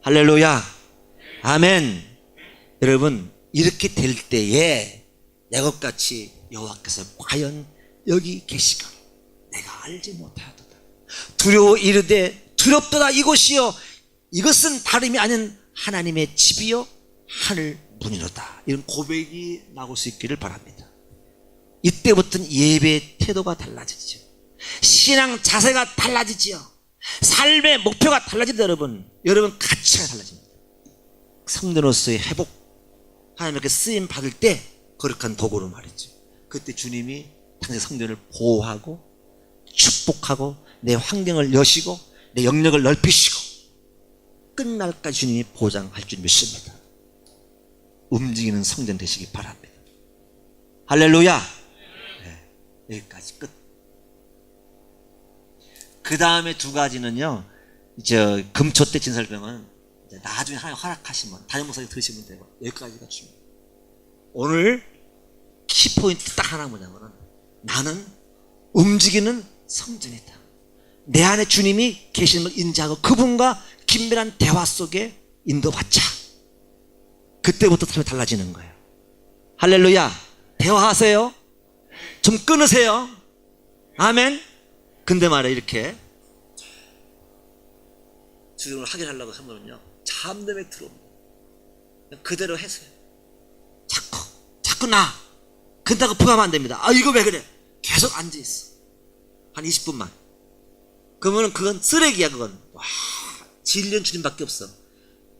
할렐루야. 아멘. 여러분, 이렇게 될 때에 야곱같이 여호와께서 과연 여기 계시거늘 내가 알지 못하였도다. 두려워 이르되 두렵도다 이곳이요 이것은 다름이 아닌 하나님의 집이요 하늘 문이로다. 이런 고백이 나올 수 있기를 바랍니다. 이때부터는 예배의 태도가 달라지죠. 신앙 자세가 달라지지요. 삶의 목표가 달라집니다. 여러분 가치가 달라집니다. 성도로서의 회복, 하나님께 쓰임 받을 때 거룩한 도구로 말이죠. 그때 주님이 당신 성도를 보호하고 축복하고 내 환경을 여시고 내 영역을 넓히시고 끝날까지 주님이 보장할 줄 믿습니다. 움직이는 성전 되시기 바랍니다. 할렐루야. 네, 여기까지 끝. 그 다음에 두 가지는요, 이제 금초 때 진설병은 나중에 하나님 허락하시면 담임 목사님 들으시면 되고, 여기까지가 중요해요. 오늘 키포인트 딱 하나 뭐냐면은 나는 움직이는 성전이다. 내 안에 주님이 계시는 걸 인지하고 그분과 긴밀한 대화 속에 인도받자. 그때부터 삶이 달라지는 거예요. 할렐루야. 대화하세요. 좀 끊으세요. 아멘. 근데 말이야, 이렇게 주님을 확인하려고 하면요, 잠잠에 들어옵니다. 그대로 해세요. 자꾸 나 근다고 포함 안 됩니다. 아, 이거 왜 그래? 계속 앉아있어. 한 20분만. 그러면 그건 쓰레기야. 그건 와, 진리는 주님밖에 없어.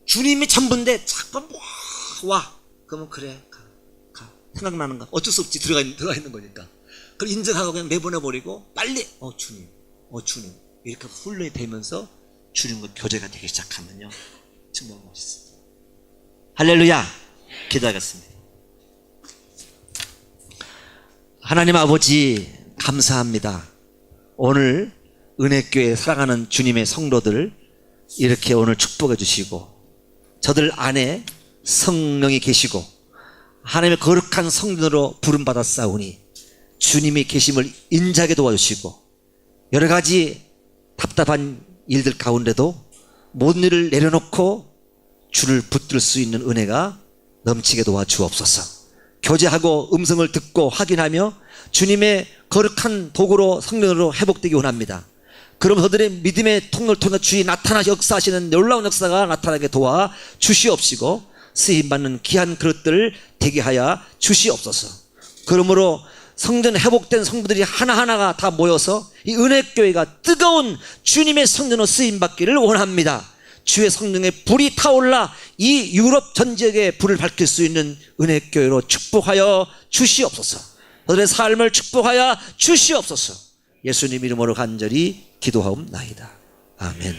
주님이 전부인데 자꾸 와. 그러면 그래, 가. 생각나는 거 어쩔 수 없지. 들어가 있는 거니까. 그걸 인정하고 그냥 내보내버리고 빨리 주님 이렇게 훈련이 되면서 주님과 교제가 되기 시작하면요, 정말 멋있어요. 할렐루야. 기도하겠습니다. 하나님 아버지 감사합니다. 오늘 은혜교회 사랑하는 주님의 성도들 이렇게 오늘 축복해 주시고, 저들 안에 성령이 계시고 하나님의 거룩한 성전으로 부름받았사오니 주님이 계심을 인지하게 도와주시고, 여러 가지 답답한 일들 가운데도 모든 일을 내려놓고 주를 붙들 수 있는 은혜가 넘치게 도와주옵소서. 교제하고 음성을 듣고 확인하며 주님의 거룩한 도구로 성령으로 회복되기 원합니다. 그럼 저들의 믿음의 통로를 통해 주의 역사하시는 놀라운 역사가 나타나게 도와 주시옵시고, 쓰임받는 귀한 그릇들을 되게 하여 주시옵소서. 그러므로 성전 회복된 성도들이 하나하나가 다 모여서 이 은혜교회가 뜨거운 주님의 성전으로 쓰임받기를 원합니다. 주의 성령의 불이 타올라 이 유럽 전 지역에 불을 밝힐 수 있는 은혜교회로 축복하여 주시옵소서. 저들의 삶을 축복하여 주시옵소서. 예수님 이름으로 간절히 기도하옵나이다. 아멘.